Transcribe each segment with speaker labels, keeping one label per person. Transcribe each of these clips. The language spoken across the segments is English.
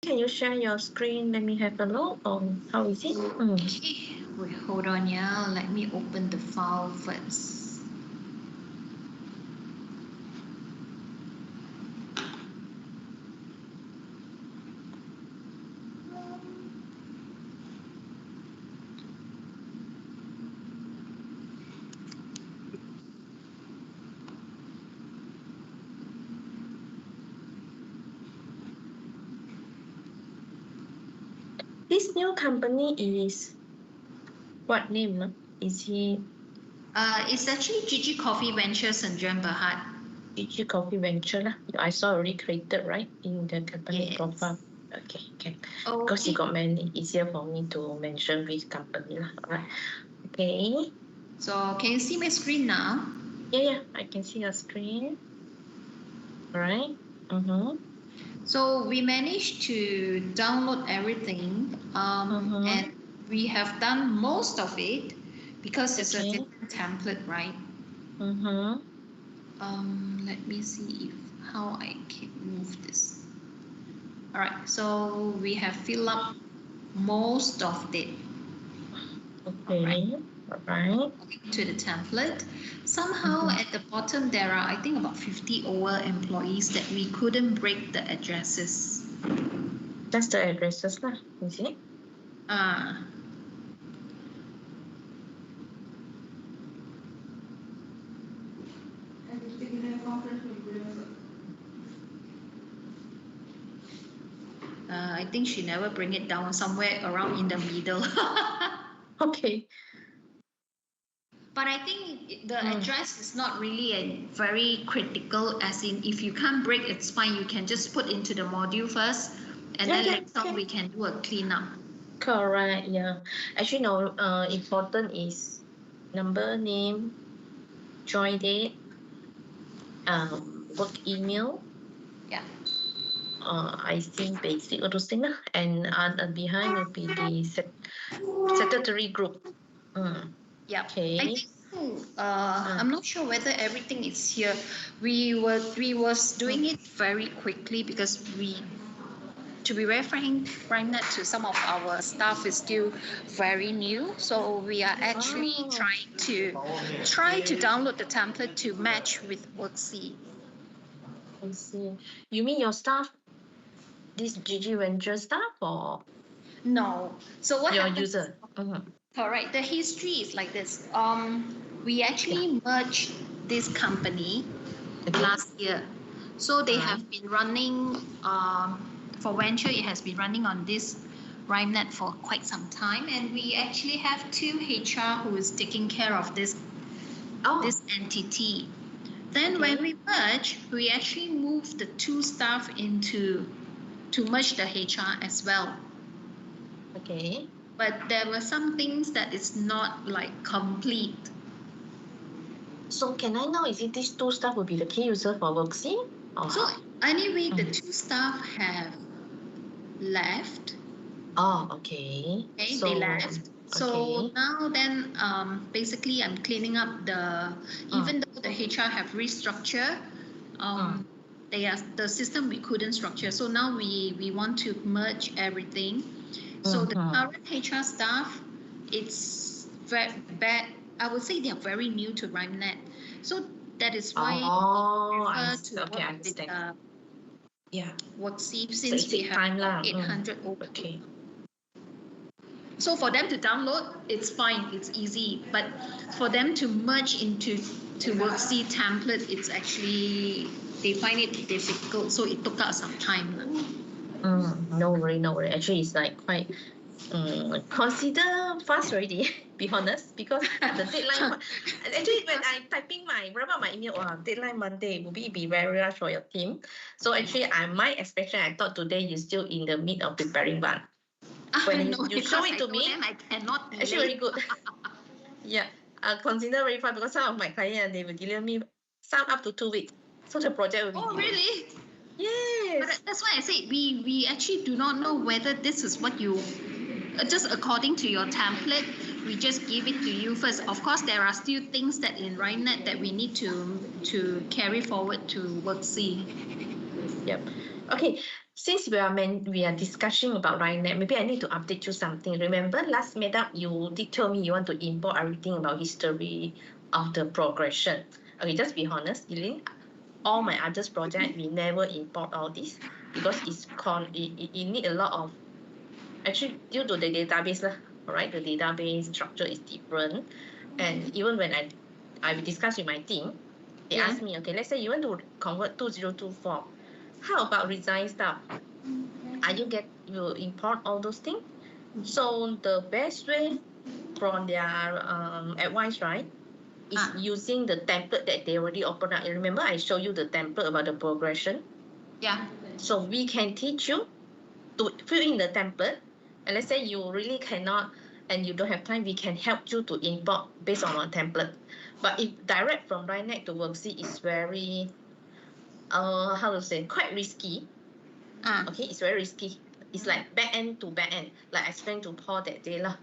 Speaker 1: can you share your screen? Let me have a look. How is it?
Speaker 2: Okay, wait, hold on, yeah. Let me open the file first.
Speaker 1: This new company is what name? Is he
Speaker 2: It's actually Gigi Coffee Ventures and Jen Berhad.
Speaker 1: Gigi Coffee Venture lah? I saw already created, right, in the company
Speaker 2: Yes.
Speaker 1: profile. Okay, can.
Speaker 2: Okay.
Speaker 1: Because you got many, easier for me to mention which company lah. Alright. Okay.
Speaker 2: So can you see my screen now?
Speaker 1: Yeah, I can see your screen. Alright.
Speaker 2: So we managed to download everything, and we have done most of it because it's a
Speaker 1: Okay.
Speaker 2: different template, right? Let me see if how I can move this. All right, so we have filled up most of it.
Speaker 1: Okay. Alright.
Speaker 2: To the template. Somehow at the bottom there are I think about 50 over employees that we couldn't break the addresses.
Speaker 1: That's the addresses lah. Is it?
Speaker 2: I think she never bring it down, somewhere around in the middle.
Speaker 1: Okay.
Speaker 2: But I think the address is not really a very critical, as in if you can't break, it's fine. You can just put into the module first, and then next time we can do a cleanup.
Speaker 1: Correct. Yeah. Actually, no. Important is number, name, join date, work email.
Speaker 2: Yeah.
Speaker 1: I think basic all those things lah. And behind will be the statutory group.
Speaker 2: Yeah.
Speaker 1: Okay.
Speaker 2: I think I'm not sure whether everything is here. We was doing it very quickly because to be very frank, to some of our staff is still very new. So we are actually trying to download the template to match with Worksy.
Speaker 1: I see. You mean your staff? This Gigi Venture staff or?
Speaker 2: No. So what
Speaker 1: your
Speaker 2: happens?
Speaker 1: User?
Speaker 2: Correct. The history is like this. We actually merged this company last year. So they have been running, for Venture, it has been running on this RhymeNet for quite some time. And we actually have two HR who is taking care of this entity. Then when we merge, we actually moved the two staff to merge the HR as well.
Speaker 1: Okay.
Speaker 2: But there were some things that is not like complete.
Speaker 1: So can I know, is it these two staff will be the key user for Worksy?
Speaker 2: So anyway, the two staff have left.
Speaker 1: Okay.
Speaker 2: They left. So now then, basically, I'm cleaning up even though the HR have restructured, the system we couldn't structure. So now we want to merge everything. So the current HR staff, it's very bad. I would say they are very new to RhymeNet. So that is why we prefer to work with Worksy since we have 800 open.
Speaker 1: Okay.
Speaker 2: So for them to download, it's fine, it's easy. But for them to merge into Worksy template, it's actually, they find it difficult. So it took us some time.
Speaker 1: No worry. Actually, it's like quite consider fast already. Be honest, because the deadline. Actually, when I typing wrap up my email, deadline Monday, will be very rush for your team. So actually, my expectation, I thought today you're still in the mid of preparing one. When you show it to me,
Speaker 2: I cannot delay.
Speaker 1: Actually very good. Yeah, consider very fast because some of my clients, they will delay me some up to 2 weeks. So the project will be delayed.
Speaker 2: Really?
Speaker 1: Yes.
Speaker 2: But that's why I say we actually do not know whether this is what you, just according to your template, we just give it to you first. Of course, there are still things that in RhymeNet that we need to carry forward to Worksy.
Speaker 1: Yep. Okay, since we are discussing about RineNet, maybe I need to update you something. Remember last meetup you did tell me you want to import everything about history of the progression. Okay, just be honest, Eileen. All my others project we never import all this because it need a lot of, actually due to the database lah, right? The database structure is different, and even when I discuss with my team, they ask me, okay, let's say you want to convert 2024. How about resign stuff? You import all those things? So the best way from their advice, right, is using the template that they already opened up. Remember I showed you the template about the progression?
Speaker 2: Yeah.
Speaker 1: So we can teach you to fill in the template, and let's say you really cannot and you don't have time, we can help you to import based on our template. But if direct from RineNet to Worksheet is very how to say, quite risky. Okay, it's very risky. It's like back end to back end, like I explained to Paul that day lah.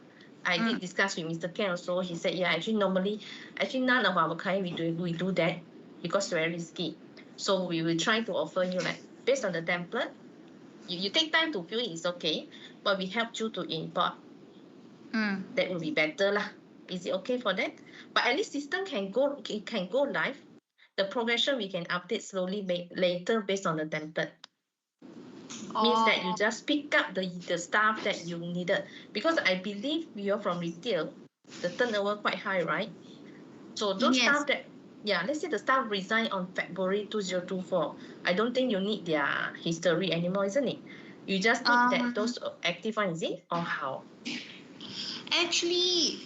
Speaker 1: I did discuss with Mr. Ken also. He said, yeah, actually none of our client we do that because it's very risky. So we will try to offer you like based on the template. You take time to fill it, it's okay, but we help you to import. That will be better lah. Is it okay for that? But at least system can go live. The progression we can update slowly later based on the template. Means that you just pick up the stuff that you needed, because I believe you're from retail, the turnover quite high, right? So those staff that, yeah, let's say the staff resign on February 2024, I don't think you need their history anymore, isn't it? You just need that those active ones, is it, or how?
Speaker 2: Actually,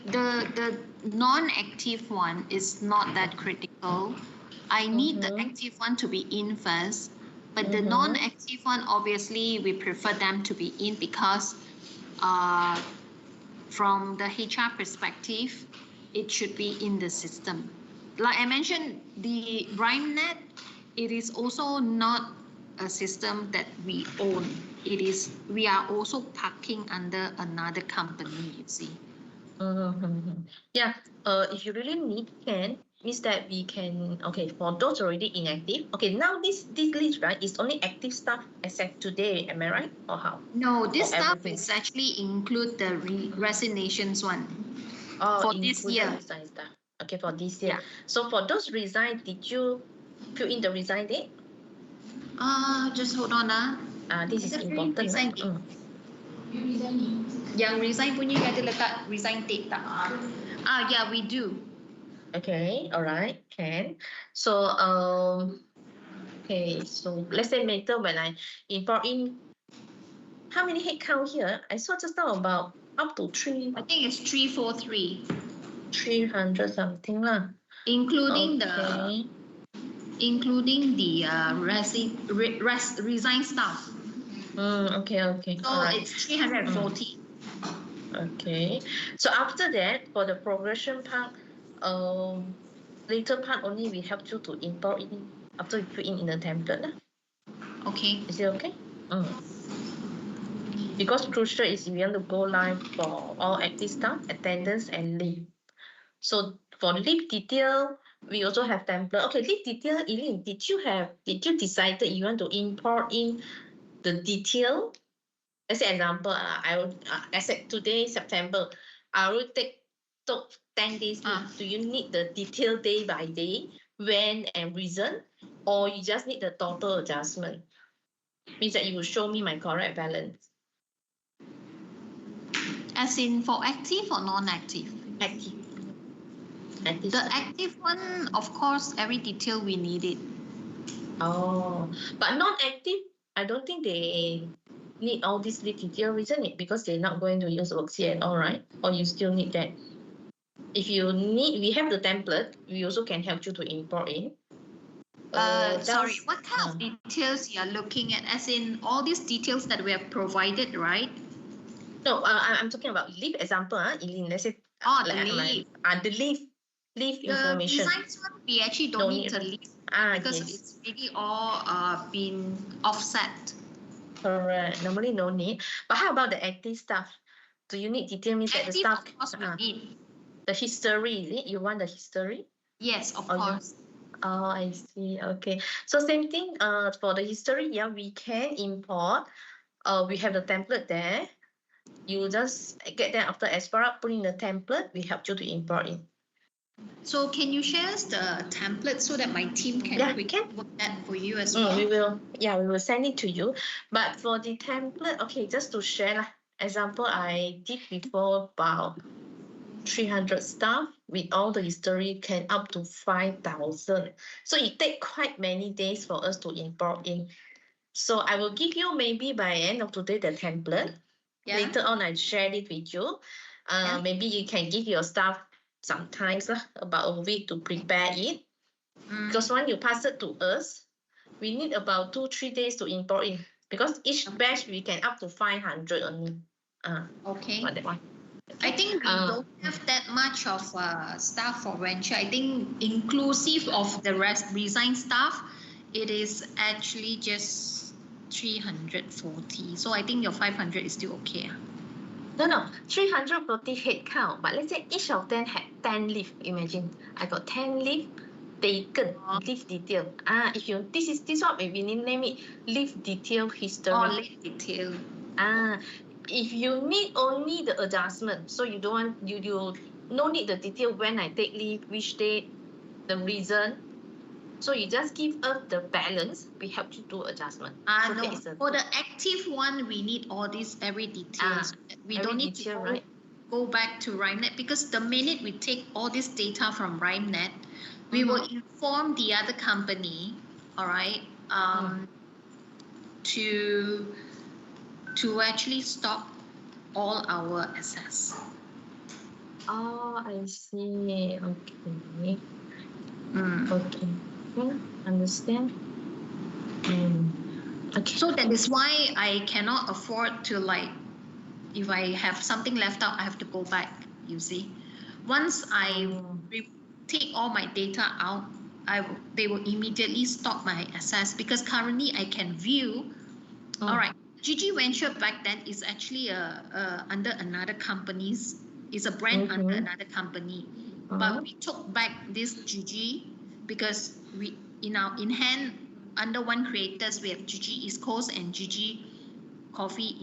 Speaker 2: the non-active one is not that critical. I need the active one to be in first, but the non-active one, obviously, we prefer them to be in because from the HR perspective, it should be in the system. Like I mentioned, the RineNet, it is also not a system that we own. We are also parking under another company, you see.
Speaker 1: Yeah, if you really need, means that we can, okay, for those already inactive. Okay, now this list, right, is only active staff as of today, am I right, or how?
Speaker 2: No, this stuff is actually include the resignations one. For this year.
Speaker 1: Resign stuff. Okay, for this year. So for those resign, did you fill in the resign date?
Speaker 2: Just hold on.
Speaker 1: This is important.
Speaker 2: Resign date. Yang resign punya ada letak resign date tak? Yeah, we do.
Speaker 1: Okay, all right, can. So okay, so let's say later when I import in, how many head count here? I saw just now about up to 3.
Speaker 2: I think it's 343.
Speaker 1: 300 something lah.
Speaker 2: Including the resign staff.
Speaker 1: Okay.
Speaker 2: So it's 340.
Speaker 1: Okay. So after that, for the progression part, later part only we help you to import in after you put in the template lah.
Speaker 2: Okay.
Speaker 1: Is it okay? Because crucial is we want to go live for all active staff, attendance, and leave. So for leave detail, we also have template. Okay, leave detail, Eileen, did you decide that you want to import in the detail? Let's say example, as of today, September, I will took 10 days leave. Do you need the detail day by day, when and reason, or you just need the total adjustment? Means that you will show me my correct balance.
Speaker 2: As in for active or non-active?
Speaker 1: Active.
Speaker 2: The active one, of course, every detail we need it.
Speaker 1: Oh, but non-active, I don't think they need all this detail, isn't it? Because they're not going to use Worksheet at all, right? Or you still need that? If you need, we have the template. We also can help you to import in.
Speaker 2: Sorry, what kind of details you are looking at? As in all these details that we have provided, right?
Speaker 1: No, I'm talking about leave example. Eileen, let's say.
Speaker 2: The leave.
Speaker 1: The leave information.
Speaker 2: The designs one, we actually don't need the leave because it's really all been offset.
Speaker 1: Correct. Normally no need. But how about the active stuff? Do you need detail? Means that the stuff.
Speaker 2: Of course we need.
Speaker 1: The history, is it? You want the history?
Speaker 2: Yes, of course.
Speaker 1: Oh, I see. Okay. So same thing. For the history, yeah, we can import. We have the template there. You just get that after Aspara, put in the template. We help you to import it.
Speaker 2: So can you share us the template so that my team can
Speaker 1: Yeah,
Speaker 2: quickly
Speaker 1: can.
Speaker 2: work that for you as well?
Speaker 1: We will. Yeah, we will send it to you. But for the template, okay, just to share lah. Example, I did before about 300 staff with all the history can up to 5,000. So it take quite many days for us to import in. So I will give you maybe by end of today the template.
Speaker 2: Yeah.
Speaker 1: Later on, I share it with you.
Speaker 2: Yeah.
Speaker 1: Maybe you can give your staff sometimes about a week to prepare it. Because when you pass it to us, we need about 2-3 days to import it. Because each batch we can up to 500 only.
Speaker 2: Okay.
Speaker 1: That one.
Speaker 2: I think we don't have that much of staff for venture. I think inclusive of the resign staff, it is actually just 340. So I think your 500 is still okay.
Speaker 1: No, 340 head count. But let's say each of them had 10 leave. Imagine I got 10 leave taken. Leave detail. If you this one maybe name it leave detail history.
Speaker 2: Oh, leave detail.
Speaker 1: If you need only the adjustment, so you don't want you no need the detail when I take leave, which date, the reason. So you just give us the balance. We help you do adjustment. So
Speaker 2: No. For the active one, we need all these every details. We don't need
Speaker 1: detail,
Speaker 2: to go back to RhymeNet, because the minute we take all this data from RhymeNet, we will inform the other company, all right, to actually stop all our access.
Speaker 1: Oh, I see. Okay. Okay. Understand. Okay.
Speaker 2: So that is why I cannot afford to, like, if I have something left out, I have to go back. You see, once I take all my data out, they will immediately stop my access, because currently I can view. All right, GG Venture back then is actually under another company's. It's a brand under another company, but we took back this GG because we in hand under one creators we have GG East Coast and GG Coffee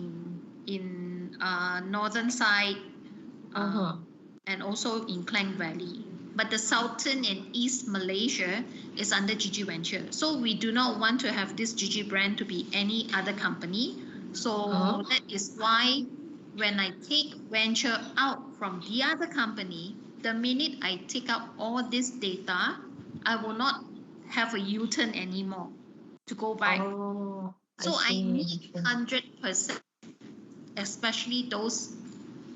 Speaker 2: in northern side, and also in Klang Valley. But the southern and east Malaysia is under GG Venture. So we do not want to have this GG brand to be any other company. So that is why when I take Venture out from the other company, the minute I take out all this data, I will not have a U-turn anymore to go back. So I need 100%, especially those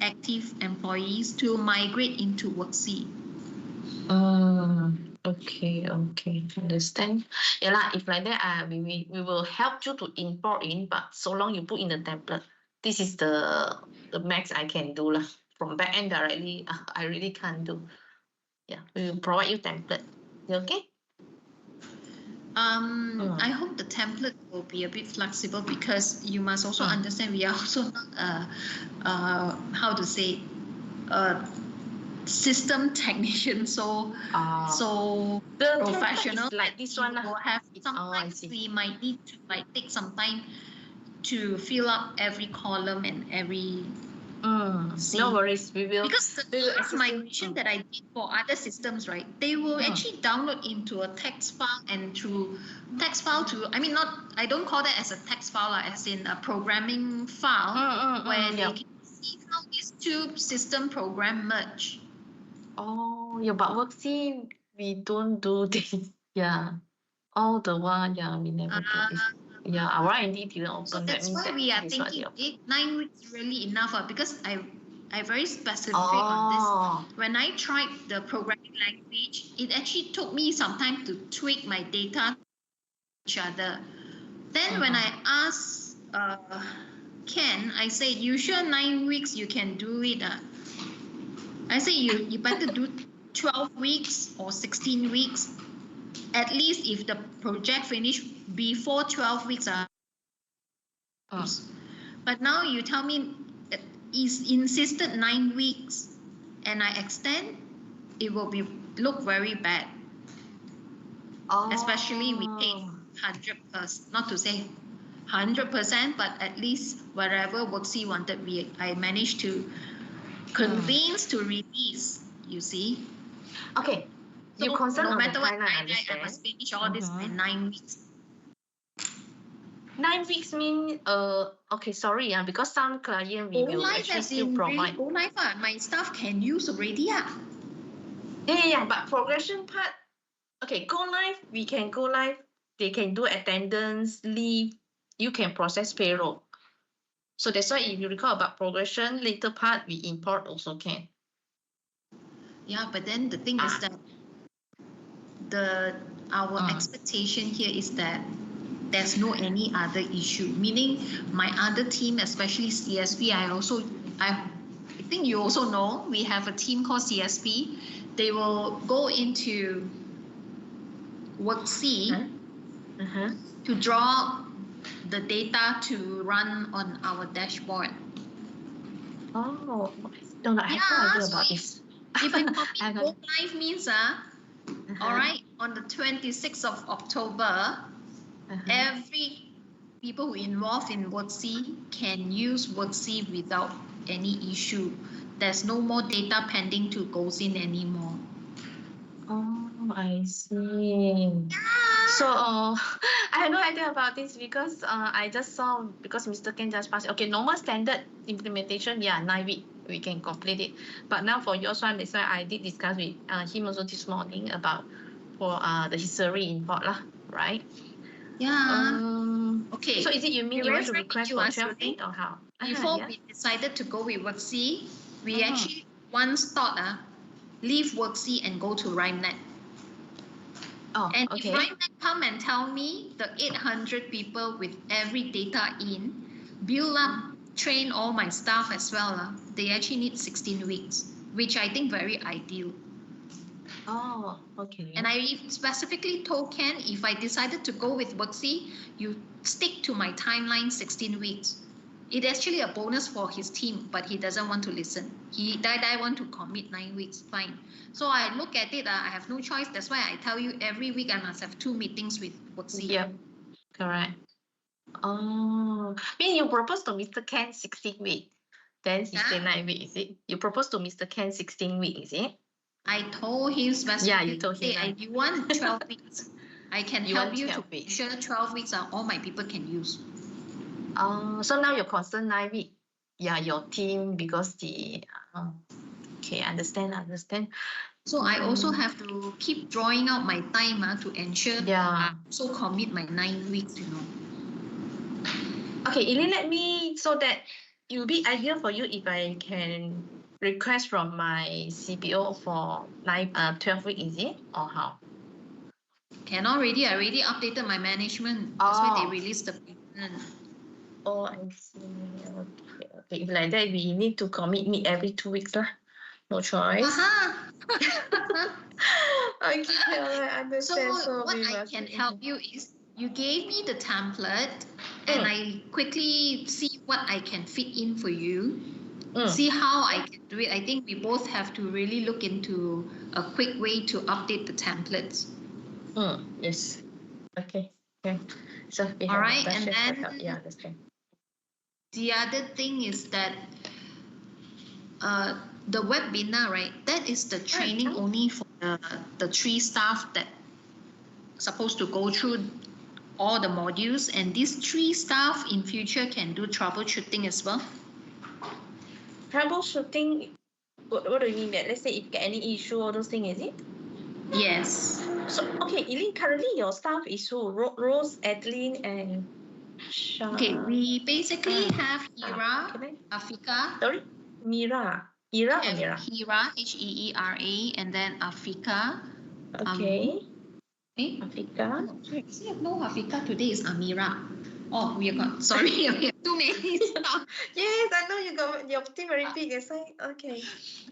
Speaker 2: active employees, to migrate into Worksy.
Speaker 1: Okay, understand. Yeah lah, if like that, we will help you to import in, but so long you put in the template. This is the max I can do lah. From back end directly, I really can't do. Yeah, we will provide you template. You okay?
Speaker 2: I hope the template will be a bit flexible, because you must also understand we are also not how to say system technician, so professional.
Speaker 1: Like this one
Speaker 2: will have sometimes we might need to take some time to fill up every column and every.
Speaker 1: No worries, we will.
Speaker 2: Because the last migration that I did for other systems, right, they will actually download into a text file, and through text file to, I mean, not, I don't call that as a text file, as in a programming file, where they can see how these two system program merge.
Speaker 1: But Worksy, we don't do this. Yeah. All the while, we never do this. Our R&D didn't open.
Speaker 2: So that's why we are thinking 9 weeks really enough, because I very specific on this. When I tried the programming language, it actually took me some time to tweak my data to each other. Then when I asked Ken, I said, "You sure 9 weeks you can do it?" I said, "You better do 12 weeks or 16 weeks. At least if the project finish before 12 weeks." But now you tell me is insisted 9 weeks, and I extend, it will look very bad. Especially we pay 100%, not to say 100%, but at least wherever Worksy wanted, I managed to convince to release, you see.
Speaker 1: Okay. You
Speaker 2: So
Speaker 1: concern
Speaker 2: no
Speaker 1: on the
Speaker 2: matter what,
Speaker 1: timeline, I
Speaker 2: I
Speaker 1: understand.
Speaker 2: must finish all this in 9 weeks.
Speaker 1: 9 weeks mean okay, sorry, because some client we
Speaker 2: Go
Speaker 1: will
Speaker 2: live
Speaker 1: actually
Speaker 2: as
Speaker 1: still
Speaker 2: in really
Speaker 1: provide.
Speaker 2: go live, my staff can use already.
Speaker 1: Yeah, but progression part, okay, go live, we can go live, they can do attendance, leave, you can process payroll. So that's why if you recall about progression, later part we import also can.
Speaker 2: Yeah, but then the thing is that our expectation here is that there's no any other issue. Meaning my other team, especially CSP, I think you also know we have a team called CSP. They will go into Worksy to draw the data to run on our dashboard.
Speaker 1: Oh, no, I have no idea about this.
Speaker 2: If you commit go live means all right, on the 26th of October, every people who involved in Worksy can use Worksy without any issue. There's no more data pending to goes in anymore.
Speaker 1: Oh, I see. So I had no idea about this because I just saw, because Mr. Ken just passed. Okay, normal standard implementation, yeah, 9 weeks we can complete it. But now for yours one, that's why I did discuss with him also this morning about for the history import lah, right?
Speaker 2: Yeah. Okay.
Speaker 1: So is it you mean you want to request for 12 weeks or how?
Speaker 2: Before we decided to go with Worksy, we actually once thought leave Worksy and go to RhymeNet. And if RhymeNet come and tell me the 800 people with every data in, build up, train all my staff as well, they actually need 16 weeks, which I think very ideal.
Speaker 1: Oh, okay.
Speaker 2: And I specifically told Ken, if I decided to go with Worksy, you stick to my timeline 16 weeks. It's actually a bonus for his team, but he doesn't want to listen. I want to commit 9 weeks, fine. So I look at it, I have no choice. That's why I tell you every week I must have 2 meetings with Worksy.
Speaker 1: Yep, correct. Oh, mean you proposed to Mr. Ken 16 weeks. Then he said 9 weeks, is it? You proposed to Mr. Ken 16 weeks, is it?
Speaker 2: I told him specifically.
Speaker 1: Yeah, you told him.
Speaker 2: Hey, you want 12 weeks? I can help you to
Speaker 1: weeks.
Speaker 2: ensure 12 weeks are all my people can use.
Speaker 1: So now you're concerned 9 weeks. Yeah, your team, because the okay, understand.
Speaker 2: So I also have to keep drawing out my time to ensure I also commit my 9 weeks,
Speaker 1: Okay, Eileen, let me, so that it will be ideal for you if I can request from my CPO for 12 weeks, is it? Or how?
Speaker 2: Can already. I already updated my management. That's why they released the payment.
Speaker 1: Oh, I see. Okay. If like that, we need to meet every 2 weeks lah. No choice. Okay, I understand.
Speaker 2: So what I can help you is, you gave me the template and I quickly see what I can fit in for you. See how I can do it. I think we both have to really look into a quick way to update the templates.
Speaker 1: Yes. Okay. So we
Speaker 2: all
Speaker 1: have
Speaker 2: right, and then
Speaker 1: yeah, understand.
Speaker 2: The other thing is that the webinar, right? That is the training only for the 3 staff that supposed to go through all the modules, and these 3 staff in future can do troubleshooting as well.
Speaker 1: Troubleshooting, what do you mean by that? Let's say if you get any issue, all those things, is it?
Speaker 2: Yes.
Speaker 1: So, okay, Eileen, currently your staff is who? Rose, Adeline, and Shah.
Speaker 2: Okay, we basically have Hira, Afika.
Speaker 1: Sorry? Mira. Hira or Mira?
Speaker 2: Hira, Heera, and then Afika.
Speaker 1: Okay. Afika.
Speaker 2: No, Afika today is Amira. Oh, we got, sorry, we have too many stuff.
Speaker 1: Yes, I know you got your team very big. That's why. Okay.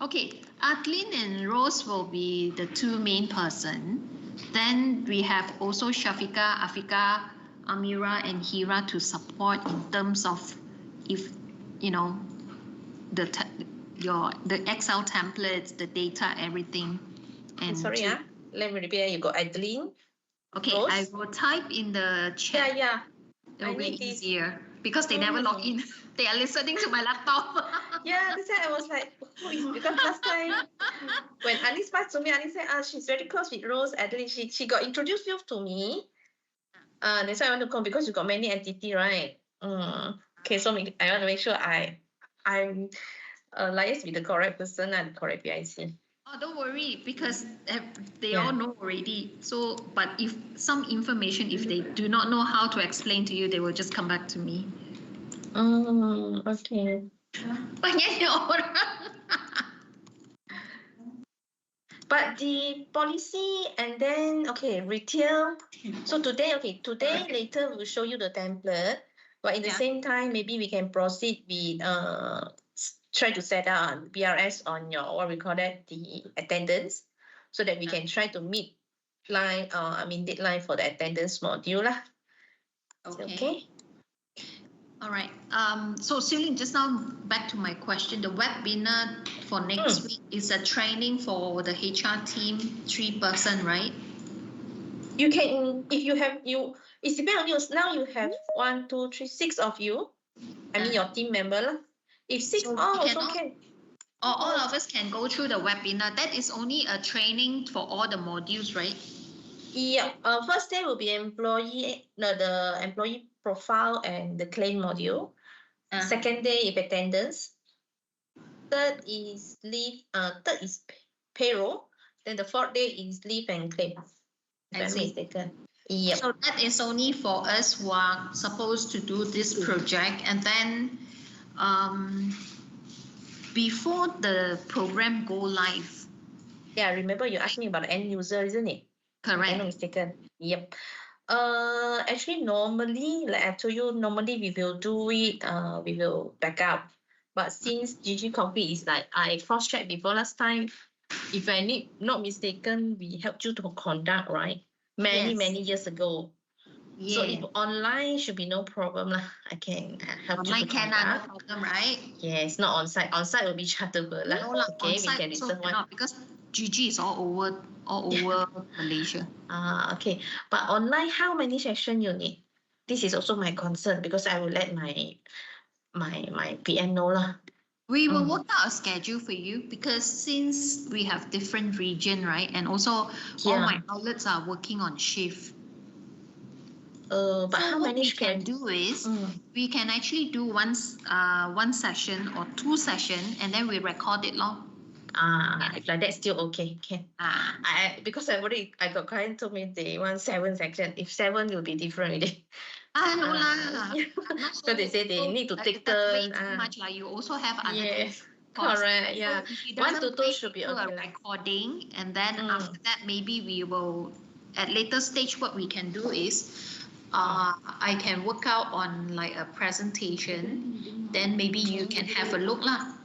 Speaker 2: Okay, Adeline and Rose will be the 2 main person. Then we have also Shafika, Afika, Amira, and Hira to support in terms of, if you know, the Excel templates, the data, everything. And
Speaker 1: sorry, let me repeat. You got Adeline,
Speaker 2: Okay,
Speaker 1: Rose?
Speaker 2: I will type in the chat.
Speaker 1: Yeah.
Speaker 2: It will
Speaker 1: I
Speaker 2: be
Speaker 1: need this.
Speaker 2: easier because they never log in. They are listening to my laptop.
Speaker 1: Yeah, that's why I was like, who is, because last time when Alice passed to me, Alice said, she's very close with Rose. Actually, she got introduced you to me. That's why I want to come because you got many entity, right? Okay, so I want to make sure I'm liaise with the correct person and correct PIC.
Speaker 2: Oh, don't worry because they
Speaker 1: Yeah.
Speaker 2: all know already. So, but if some information, if they do not know how to explain to you, they will just come back to me.
Speaker 1: Okay.
Speaker 2: Banyaknya orang.
Speaker 1: But the policy and then, okay, retail. So today, later we'll show you the template. But in the same time, maybe we can proceed with try to set up BRS on your, what we call that, the attendance, so that we can try to meet deadline for the attendance module lah. Okay.
Speaker 2: All right. So Celine, just now back to my question. The webinar for next week is a training for the HR team, 3-person, right?
Speaker 1: You can, if you have, it depends on you. Now you have 1, 2, 3, 6 of you. I mean your team member lah. If 6,
Speaker 2: So
Speaker 1: also can.
Speaker 2: All of us can go through the webinar. That is only a training for all the modules, right?
Speaker 1: Yeah. First day will be the employee profile and the claim module. Second day is attendance. Third is leave. Third is payroll. Then the fourth day is leave and claim. If I'm mistaken. Yep.
Speaker 2: So that is only for us who are supposed to do this project, and then before the program go live.
Speaker 1: Yeah, remember you asked me about the end user, isn't it?
Speaker 2: Correct.
Speaker 1: If I'm not mistaken. Yep. Actually, normally, like I told you, normally we will do it. We will back up. But since GG Coffee is like I cross-checked before last time, if I not mistaken, we helped you to conduct, right? Many years ago. Yeah. So if online should be no problem lah. I can help you to conduct.
Speaker 2: No problem, right?
Speaker 1: Yes, not on site. On site will be chargeable lah.
Speaker 2: No lah,
Speaker 1: okay,
Speaker 2: on site
Speaker 1: we can
Speaker 2: also
Speaker 1: reserve one.
Speaker 2: cannot because GG is all over Malaysia.
Speaker 1: Okay. But online, how many sessions you need? This is also my concern because I will let my PM know lah.
Speaker 2: We will work out a schedule for you because since we have different region, right? And also all my outlets are working on shift.
Speaker 1: But
Speaker 2: So
Speaker 1: how
Speaker 2: what
Speaker 1: many
Speaker 2: we can do is we can actually do one session or 2 sessions and then we record it long.
Speaker 1: If like that's still okay, can. Because I got client told me they want 7 sections. If 7 will be different already.
Speaker 2: No lah.
Speaker 1: So they say they need to take
Speaker 2: turn.
Speaker 1: turn.
Speaker 2: Too much lah. You also have other
Speaker 1: Yes,
Speaker 2: costs.
Speaker 1: correct. Yeah.
Speaker 2: So if it
Speaker 1: 1
Speaker 2: doesn't
Speaker 1: to 2
Speaker 2: play
Speaker 1: should be
Speaker 2: into
Speaker 1: okay
Speaker 2: a
Speaker 1: lah.
Speaker 2: recording, and then after that maybe we will at later stage what we can do is I can work out on like a presentation, then maybe you can have a look lah.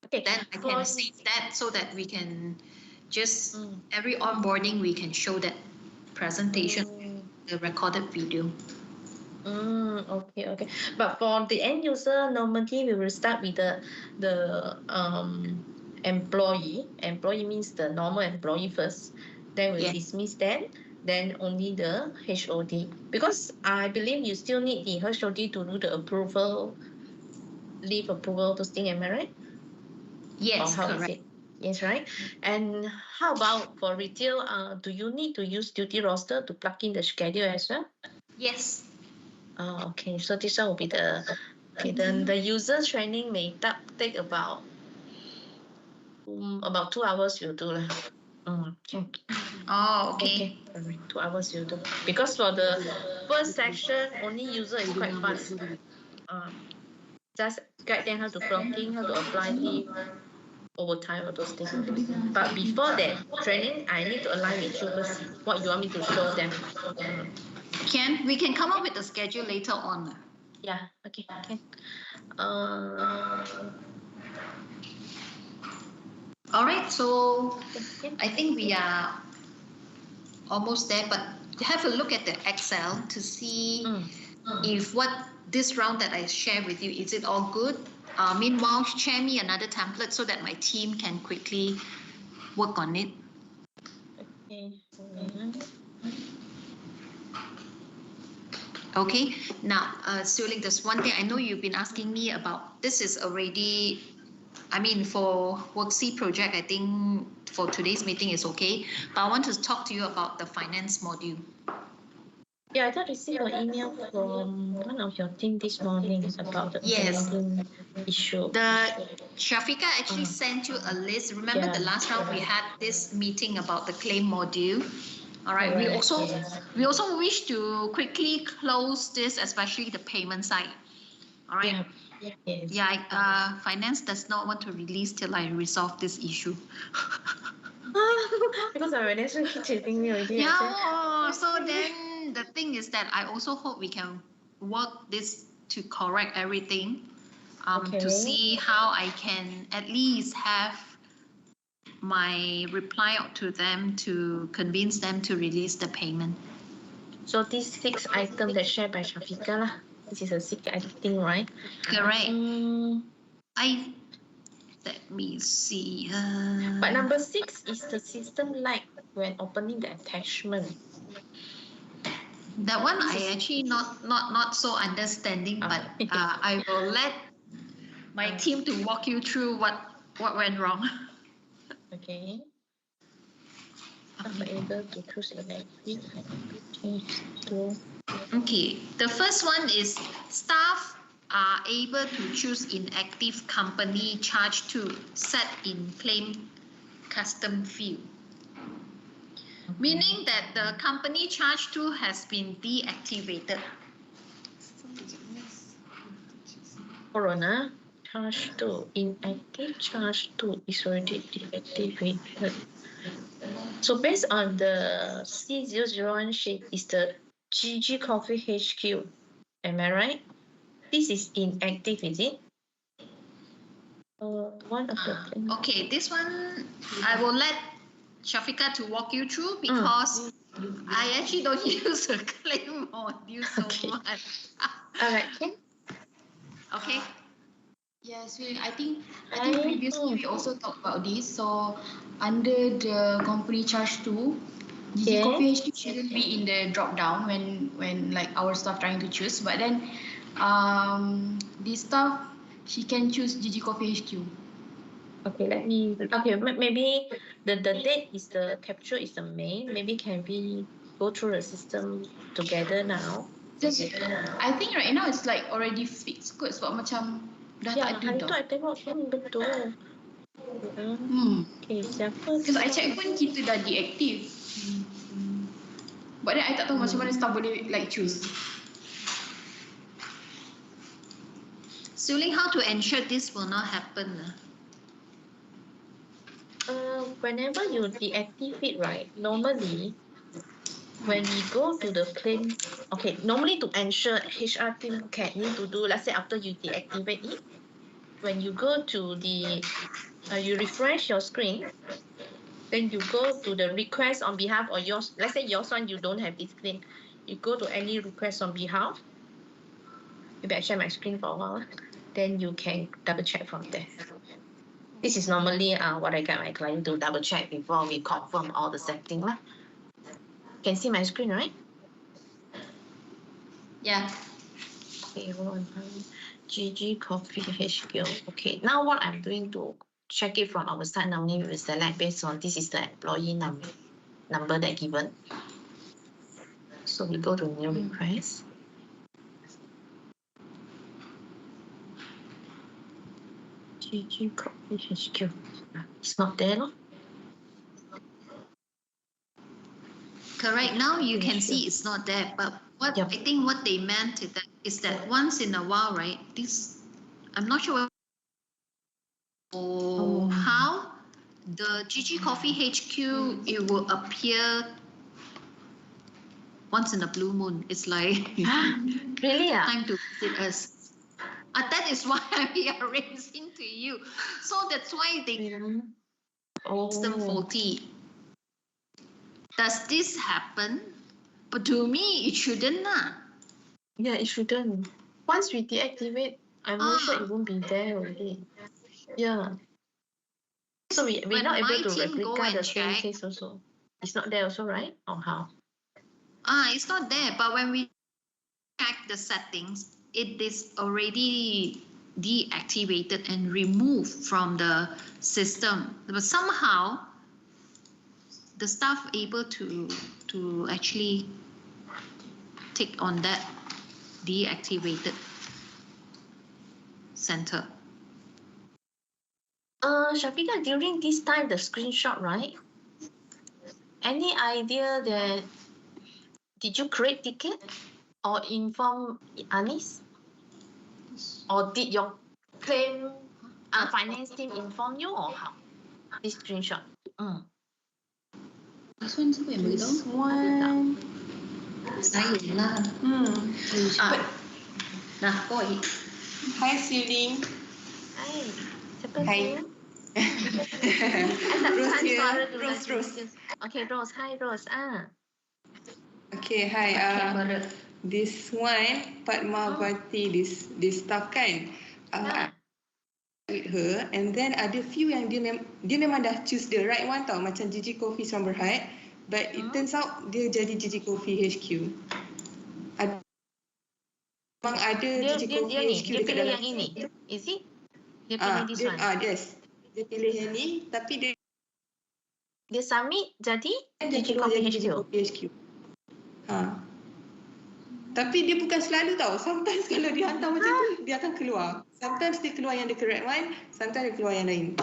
Speaker 1: Okay.
Speaker 2: Then I can save that so that we can just every onboarding we can show that presentation, the recorded video.
Speaker 1: Okay. But for the end user, normally we will start with the employee. Employee means the normal employee first. Then we'll dismiss them. Then only the HOD. Because I believe you still need the HOD to do the approval, leave approval, those things, am I right?
Speaker 2: Yes,
Speaker 1: or how
Speaker 2: correct.
Speaker 1: is it? Yes, right. And how about for retail? Do you need to use duty roster to plug in the schedule as well?
Speaker 2: Yes.
Speaker 1: Okay. So this one will be then the user training may take about 2 hours you'll do lah. Okay.
Speaker 2: Okay.
Speaker 1: 2 hours you'll do. Because for the first section, only user is quite fast. Just guide them how to clocking, how to apply leave, overtime, all those things. But before that training, I need to align with you first what you want me to show them.
Speaker 2: We can come up with the schedule later on.
Speaker 1: Yeah, okay, can.
Speaker 2: All right, so I think we are almost there, but have a look at the Excel to see if what this round that I share with you, is it all good? Meanwhile, share me another template so that my team can quickly work on it.
Speaker 1: Okay.
Speaker 2: Okay. Now, Suling, there's one thing I know you've been asking me about. This is already, I mean, for Worksy project, I think for today's meeting is okay. But I want to talk to you about the finance module.
Speaker 1: Yeah, I just received an email from one of your team this morning about the
Speaker 2: Yes.
Speaker 1: pending issue.
Speaker 2: The Shafika actually sent you a list. Remember the
Speaker 1: Yeah.
Speaker 2: last round we had this meeting about the claim module. All right.
Speaker 1: Correct, yes.
Speaker 2: We also wish to quickly close this, especially the payment side. All right.
Speaker 1: Yeah. Yes.
Speaker 2: Yeah. Finance does not want to release till I resolve this issue.
Speaker 1: Because I already keep chasing me already.
Speaker 2: Yeah.
Speaker 1: I said,
Speaker 2: So then the thing is that I also hope we can work this to correct everything.
Speaker 1: okay.
Speaker 2: To see how I can at least have my reply to them to convince them to release the payment.
Speaker 1: So these 6 items that shared by Shafika lah. This is a 6 item, right?
Speaker 2: Correct. Let me see.
Speaker 1: But number 6 is the system light when opening the attachment.
Speaker 2: That one I actually not so understanding, but I will let my team to walk you through what went wrong.
Speaker 1: Okay. Not able to choose elective. Change to.
Speaker 2: Okay, the first one is staff are able to choose inactive company charge to set in claim custom field. Meaning that the company charge to has been deactivated.
Speaker 1: Corona charge to inactive charge to is already deactivated. So based on the C001 sheet is the GG Coffee HQ. Am I right? This is inactive, is it? One of the
Speaker 2: Okay, this one I will let Shafika to walk you through because I actually don't use the claim module so much.
Speaker 1: Alright, okay.
Speaker 2: Okay.
Speaker 3: Yes, I think previously we also talked about this. So under the company charge to GG Coffee HQ shouldn't be in the drop down when like our staff trying to choose. But then this staff she can choose GG Coffee HQ.
Speaker 1: Okay, maybe the date is the capture is the main. Maybe can we go through the system together now?
Speaker 3: Just I think right now it's like already fixed kot sebab macam dah tak ada
Speaker 1: hari
Speaker 3: tau.
Speaker 1: tu I tengok betul. Okay, siapa?
Speaker 3: Because I check pun kita dah deactive. But then I tak tahu macam mana staff boleh like choose.
Speaker 2: Suling, how to ensure this will not happen?
Speaker 1: Whenever you deactivate, right? Normally, when we go to the claim, okay, normally to ensure HR team can need to do, let's say after you deactivate it, when you go to the, you refresh your screen, then you go to the request on behalf of yours. Let's say yours one, you don't have this claim. You go to any request on behalf. Maybe I share my screen for a while. Then you can double check from there. This is normally what I get my client to double check before we confirm all the setting lah. Can see my screen, right?
Speaker 2: Yeah.
Speaker 1: Okay, GG Coffee HQ. Okay, now what I'm doing to check it from our side, now we will select based on this is the employee number that given. So we go to new request. GG Coffee HQ. It's not there, no?
Speaker 2: Correct. Now you can see it's not there. But what I think what they meant is that once in a while, right? This I'm not sure how the GG Coffee HQ it will appear once in a blue moon. It's like
Speaker 1: Really?
Speaker 2: time to visit us. That is why we are raising to you. So that's why they system faulty. Does this happen? But to me, it shouldn't.
Speaker 1: Yeah, it shouldn't. Once we deactivate, I'm not sure it won't be there already. Yeah. So we're not able to replicate the same case also. It's not there also, right? Or how?
Speaker 2: It's not there. But when we check the settings, it is already deactivated and removed from the system. But somehow the staff able to actually tick on that deactivated center.
Speaker 1: Shafiqah, during this time, the screenshot, right? Any idea that did you create ticket or inform Anis? Or did your claim finance team inform you or how? This screenshot.
Speaker 2: This one siapa yang beritahu?
Speaker 3: This one.
Speaker 2: Saya lah. Nah, kau
Speaker 3: Hi, Siling.
Speaker 1: Hai, siapa
Speaker 3: Hai.
Speaker 1: tu? I tak
Speaker 3: Rose
Speaker 1: tahan
Speaker 3: here.
Speaker 1: suara tu
Speaker 3: Rose,
Speaker 1: lagi.
Speaker 3: Rose.
Speaker 1: Okay, Rose. Hi, Rose.
Speaker 3: Okay, hi. This one, Padmavati, this staff kan. With her, and then ada few yang dia memang dah choose the right one tau, macam Gigi Coffee Summer Berhad, but it turns out dia jadi Gigi Coffee HQ. Memang ada Gigi Coffee HQ
Speaker 1: dia
Speaker 3: dekat
Speaker 1: pilih
Speaker 3: dalam
Speaker 1: yang ini. Is it? Dia pilih this one.
Speaker 3: Yes. Dia pilih yang ni, tapi
Speaker 1: Dia submit jadi
Speaker 3: dia
Speaker 1: Gigi
Speaker 3: keluar
Speaker 1: Coffee
Speaker 3: jadi
Speaker 1: HQ.
Speaker 3: Gigi Coffee HQ. Tapi dia bukan selalu tau. Sometimes kalau dia hantar macam tu, dia akan keluar. Sometimes dia keluar yang the correct one, sometimes dia keluar yang lain.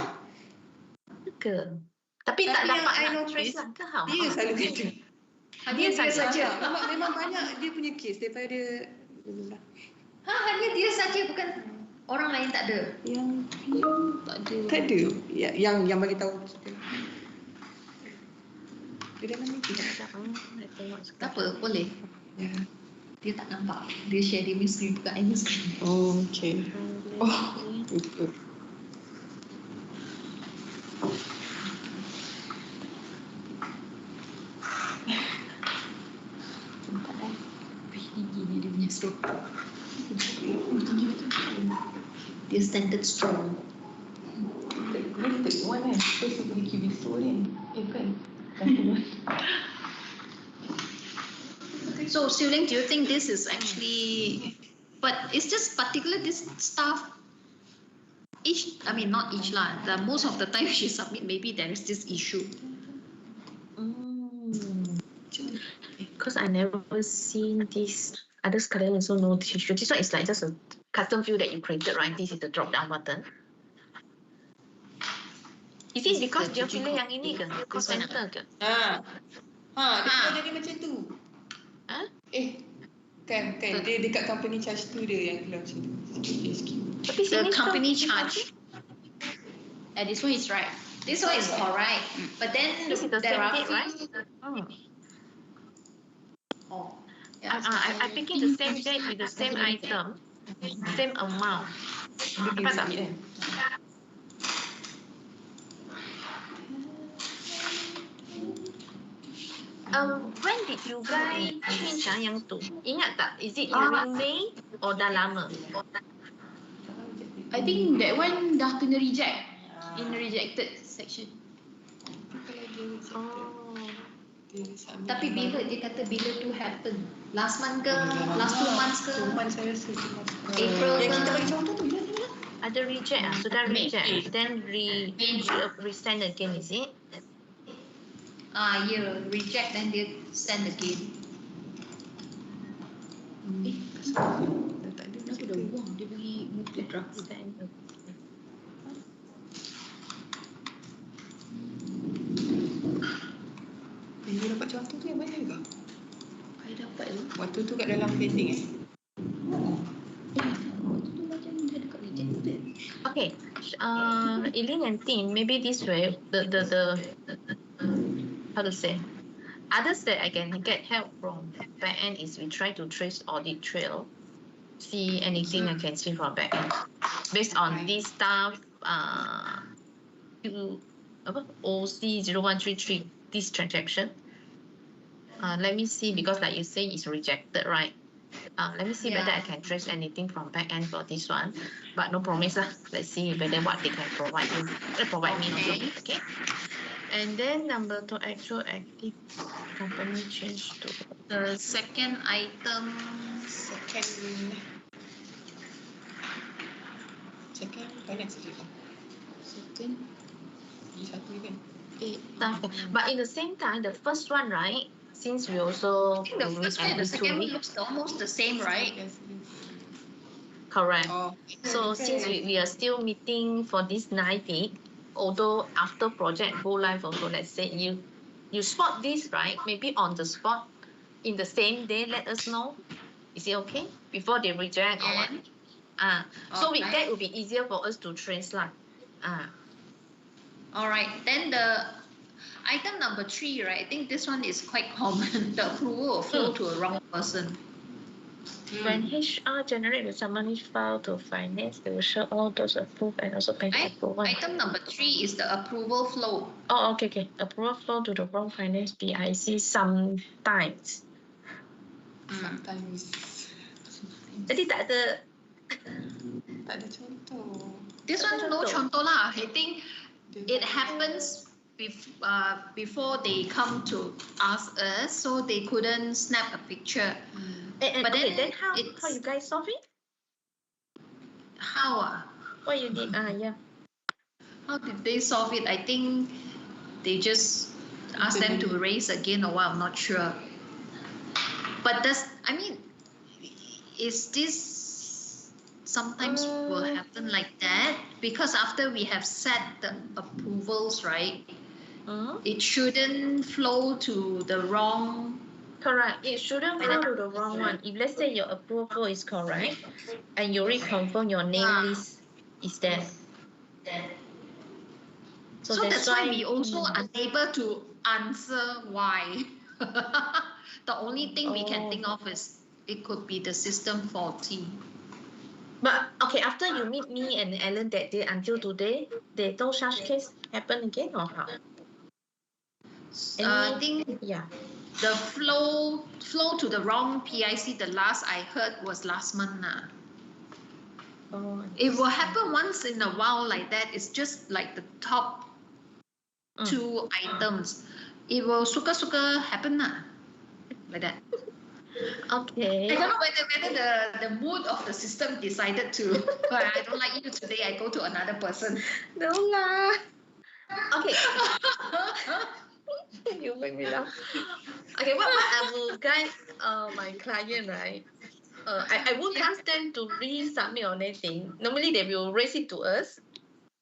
Speaker 1: Ke? Tapi tak
Speaker 3: yang
Speaker 1: dapat
Speaker 3: I
Speaker 1: nak
Speaker 3: notice,
Speaker 1: trace lah ke how?
Speaker 3: dia selalu kata.
Speaker 1: Dia saja.
Speaker 3: Memang banyak dia punya case daripada
Speaker 2: hanya dia saja, bukan orang lain tak ada.
Speaker 3: yang tak ada. Yang bagi tahu kita. Dia dalam meeting.
Speaker 2: Tak apa, boleh.
Speaker 3: Ya.
Speaker 2: Dia tak nampak. Dia share dia punya screen, bukan I punya screen.
Speaker 3: Oh, okay. Lupa.
Speaker 2: Gini dia punya stroke. Dia standard strong.
Speaker 3: Boleh tak one kan? Terus aku pergi besok kan? Kan?
Speaker 2: So, Siuling, do you think this is actually, but it's just particular this staff, not each lah, most of the time she submit, maybe there is this issue.
Speaker 1: Because I never seen this. Others kalian also know this issue. This one is like just a custom field that you created, right? This is the drop down button. Is it because dia pilih yang ini ke? Cost center ke?
Speaker 3: Dia kena jadi macam tu. Kan dia dekat company charge tu dia yang keluar macam tu.
Speaker 1: Tapi
Speaker 2: The
Speaker 1: sini
Speaker 2: company
Speaker 1: tu-
Speaker 2: charge. This one is right. This one is correct. But then
Speaker 1: This is the
Speaker 2: there
Speaker 1: same
Speaker 2: are
Speaker 1: date,
Speaker 2: few-
Speaker 1: right?
Speaker 2: Yeah.
Speaker 1: I picking the same date with the same item, same amount. Dapat tak? When did you guys change yang tu? Ingat tak? Is it during May or dah lama?
Speaker 3: I think that one dah kena reject in the rejected section.
Speaker 1: Oh.
Speaker 2: Tapi bila dia kata bila tu happen? Last month ke? Last 2 months ke?
Speaker 3: 2 months saya rasa.
Speaker 2: April
Speaker 3: Yang
Speaker 2: ke?
Speaker 3: kita bagi contoh tu.
Speaker 1: Ada reject ah, sudah reject. Then resend again, is it?
Speaker 2: Yeah, reject then dia send again.
Speaker 3: Tak ada.
Speaker 2: Aku dah buang dia bagi muka draft.
Speaker 1: Send again.
Speaker 3: Dia dapat contoh tu yang mana juga?
Speaker 2: I dapat tu.
Speaker 3: Waktu tu kat dalam pending
Speaker 2: Waktu tu macam dia dekat rejected.
Speaker 1: Okay, Eileen and team, maybe this way, the how to say, others that I can get help from back end is we try to trace audit trail, see anything I can see from back end based on this stuff. OC0133 this transaction. Let me see, because like you say it's rejected, right? Let me see whether I can trace anything from back end for this one, but no promise lah. Let's see whether what they can provide you, provide me also. Okay. And then number 2, actual active company change to
Speaker 2: The second item.
Speaker 3: Second finance je kan? Second di satu kan?
Speaker 1: But in the same time, the first one, right? Since we also
Speaker 2: I think the
Speaker 1: meet
Speaker 2: first one and the
Speaker 1: every
Speaker 2: second
Speaker 1: 2
Speaker 2: one
Speaker 1: weeks,
Speaker 2: looks almost the same, right?
Speaker 1: correct.
Speaker 3: Oh.
Speaker 1: So since we are still meeting for this 9 week, although after project go live also, let's say you spot this, right? Maybe on the spot in the same day, let us know. Is it okay? Before they reject or what? So with that, it will be easier for us to translate.
Speaker 2: All right. Then the item number 3, right? I think this one is quite common. The approval will flow to a wrong person.
Speaker 1: When HR generate the summary file to finance, they will show all those approved and also pending approval.
Speaker 2: Item number 3 is the approval flow.
Speaker 1: Oh, okay. Approval flow to the wrong finance BIC sometimes.
Speaker 3: Sometimes.
Speaker 1: Jadi tak ada
Speaker 3: Tak ada contoh.
Speaker 2: This one no contoh lah. I think it happens before they come to ask us, so they couldn't snap a picture.
Speaker 1: But then how you guys solve it?
Speaker 2: How?
Speaker 1: What you did? Yeah.
Speaker 2: How did they solve it? I think they just asked them to erase again or what, I'm not sure. But is this sometimes will happen like that? Because after we have set the approvals, right? It shouldn't flow to the wrong.
Speaker 1: Correct. It shouldn't flow to the wrong one. If let's say your approval is correct and you reconfirm your name list is there.
Speaker 2: So that's why we also unable to answer why. The only thing we can think of is it could be the system faulty.
Speaker 1: But okay, after you meet me and Alan that day until today, they no such case happen again or how?
Speaker 2: I think the flow to the wrong PIC, the last I heard was last month. It will happen once in a while like that. It's just like the top 2 items. It will suka happen like that.
Speaker 1: Okay.
Speaker 2: I don't know whether the mood of the system decided to. I don't like you today. I go to another person.
Speaker 1: No lah. Okay. You make me laugh. Okay, what I will guide my client, right? I won't ask them to resubmit or anything. Normally they will raise it to us.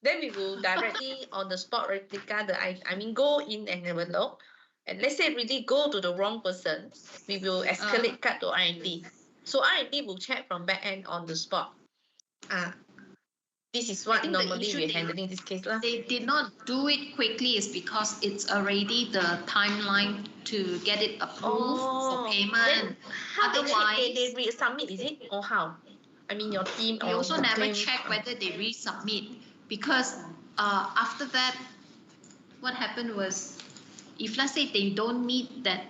Speaker 1: Then we will directly on the spot replica go in and have a look. And let's say really go to the wrong person, we will escalate cut to R&D. So R&D will check from back end on the spot. This is what normally we're handling this case.
Speaker 2: They did not do it quickly is because it's already the timeline to get it approved for payment.
Speaker 1: Otherwise, they resubmit, is it? Or how? I mean, your team.
Speaker 2: We also never check whether they resubmit because after that, what happened was, if let's say they don't meet that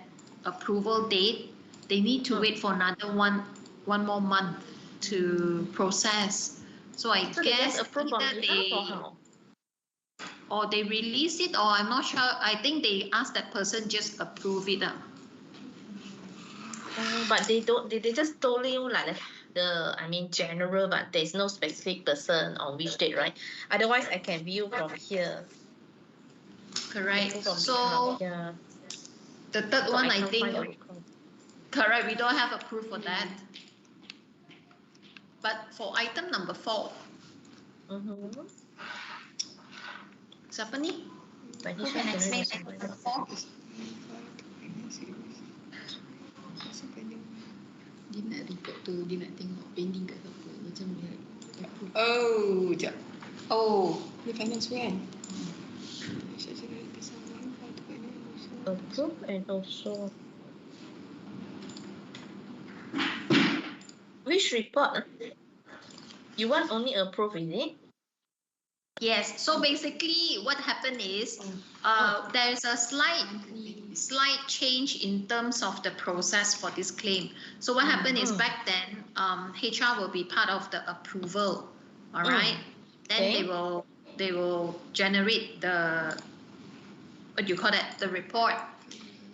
Speaker 2: approval date, they need to wait for another one more month to process. So I guess or they release it, or I'm not sure. I think they ask that person just approve it.
Speaker 1: But they don't. They just told you like general, but there's no specific person on which date, right? Otherwise, I can view from here.
Speaker 2: Correct. So the third one, I think. Correct. We don't have a proof for that. But for item number 4. Siapa ni? Who can explain item number 4?
Speaker 3: Dia nak report tu, dia nak tengok pending kat siapa. Macam dia sekejap. Dia finance kan?
Speaker 1: Approve and also which report? You want only approve, is it?
Speaker 2: Yes. So basically, what happened is there's a slight change in terms of the process for this claim. So what happened is back then, HR will be part of the approval. All right. Then they will generate the the report.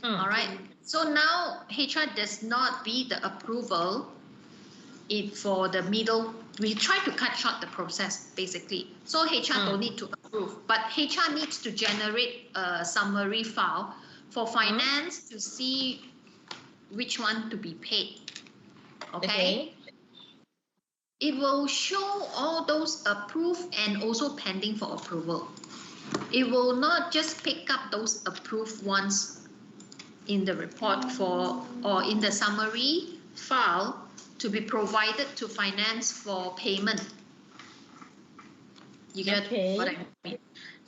Speaker 2: All right. So now HR does not be the approval for the middle. We try to cut short the process basically. So HR don't need to approve, but HR needs to generate a summary file for finance to see which one to be paid. Okay? It will show all those approved and also pending for approval. It will not just pick up those approved ones in the report or in the summary file to be provided to finance for payment. You get what I mean?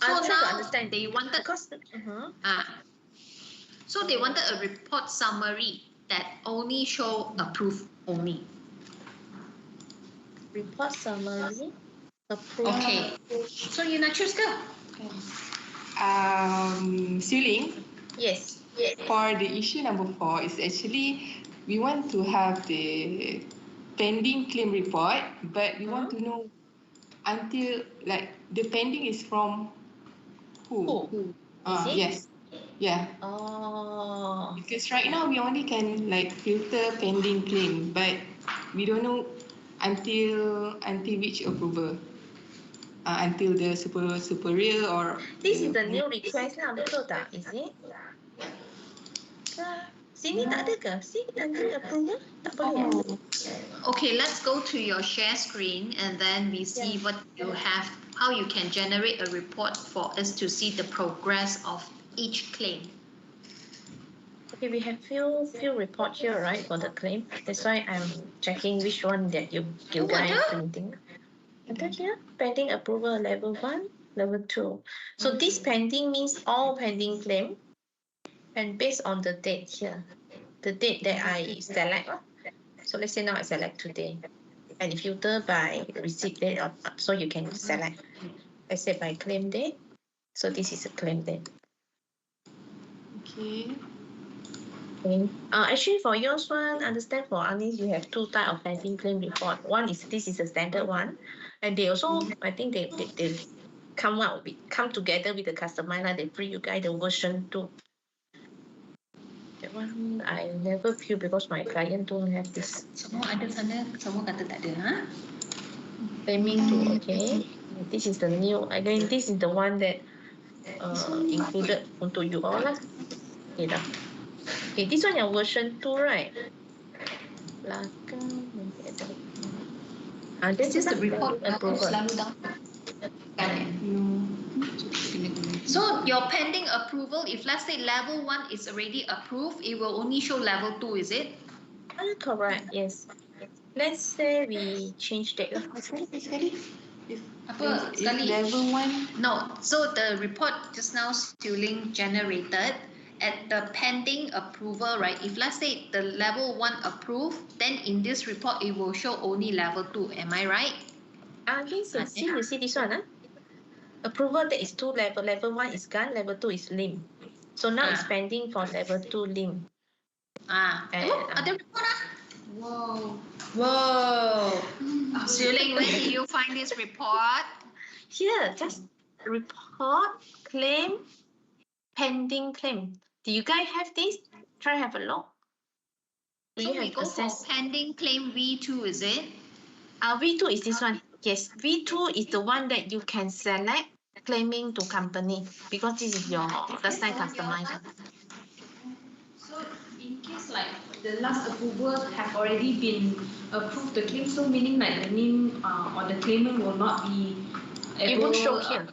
Speaker 2: So now they wanted so they wanted a report summary that only show approved only.
Speaker 1: Report summary. Approved.
Speaker 2: Okay. So you nak choose ke?
Speaker 4: Siling,
Speaker 1: Yes.
Speaker 4: for the issue number 4 is actually we want to have the pending claim report, but we want to know until like the pending is from who? Yes. Yeah.
Speaker 1: Oh.
Speaker 4: Because right now we only can like filter pending claim, but we don't know until which approval. Until the superior or
Speaker 1: This is the new request lah, betul tak? Is it? Sini tak ada ke? Sini ada approval? Tak boleh.
Speaker 2: Okay, let's go to your share screen and then we see what you have, how you can generate a report for us to see the progress of each claim.
Speaker 1: Okay, we have few report here, right, for the claim. That's why I'm checking which one that you guys printing. Ada here, pending approval level 1, level 2. So this pending means all pending claim, and based on the date here, the date that I select. So let's say now I select today, and filter by receipt date, so you can select. Let's say by claim date. So this is a claim date.
Speaker 4: Okay.
Speaker 1: Actually, for yours one, understand for Anis, you have 2 type of pending claim report. One is this is a standard one, and they also I think they come together with the customer lah. They bring you guys the version 2. That one I never feel because my client don't have this.
Speaker 2: Semua ada sana, semua kata tak ada, ha?
Speaker 1: Claiming to okay. This is the new. Again, this is the one that included untuk you all lah. Okay dah. Okay, this one your version 2, right? Belakang
Speaker 2: This is the report
Speaker 1: approval.
Speaker 2: selalu down. So your pending approval, if let's say level 1 is already approved, it will only show level 2, is it?
Speaker 1: Correct, yes. Let's say we change that.
Speaker 2: Apa sekali?
Speaker 4: Level 1.
Speaker 2: No, so the report just now Sterling generated at the pending approval, right? If let's say the level 1 approved, then in this report it will show only level 2. Am I right?
Speaker 1: Yes, you see this one. Approval that is 2 level. Level 1 is gone, level 2 is lim. So now it's pending for level 2 lim.
Speaker 2: Ada report ah?
Speaker 1: Whoa.
Speaker 2: Sterling, where did you find this report?
Speaker 1: Here, just report, claim, pending claim. Do you guys have this? Try have a look.
Speaker 2: So we go for pending claim V2, is it?
Speaker 1: V2 is this one. Yes, V2 is the one that you can select claiming to company because this is your first time customized.
Speaker 3: So in case like the last approval have already been approved the claim, so meaning like the name or the claimant will not be able,
Speaker 1: it won't show here.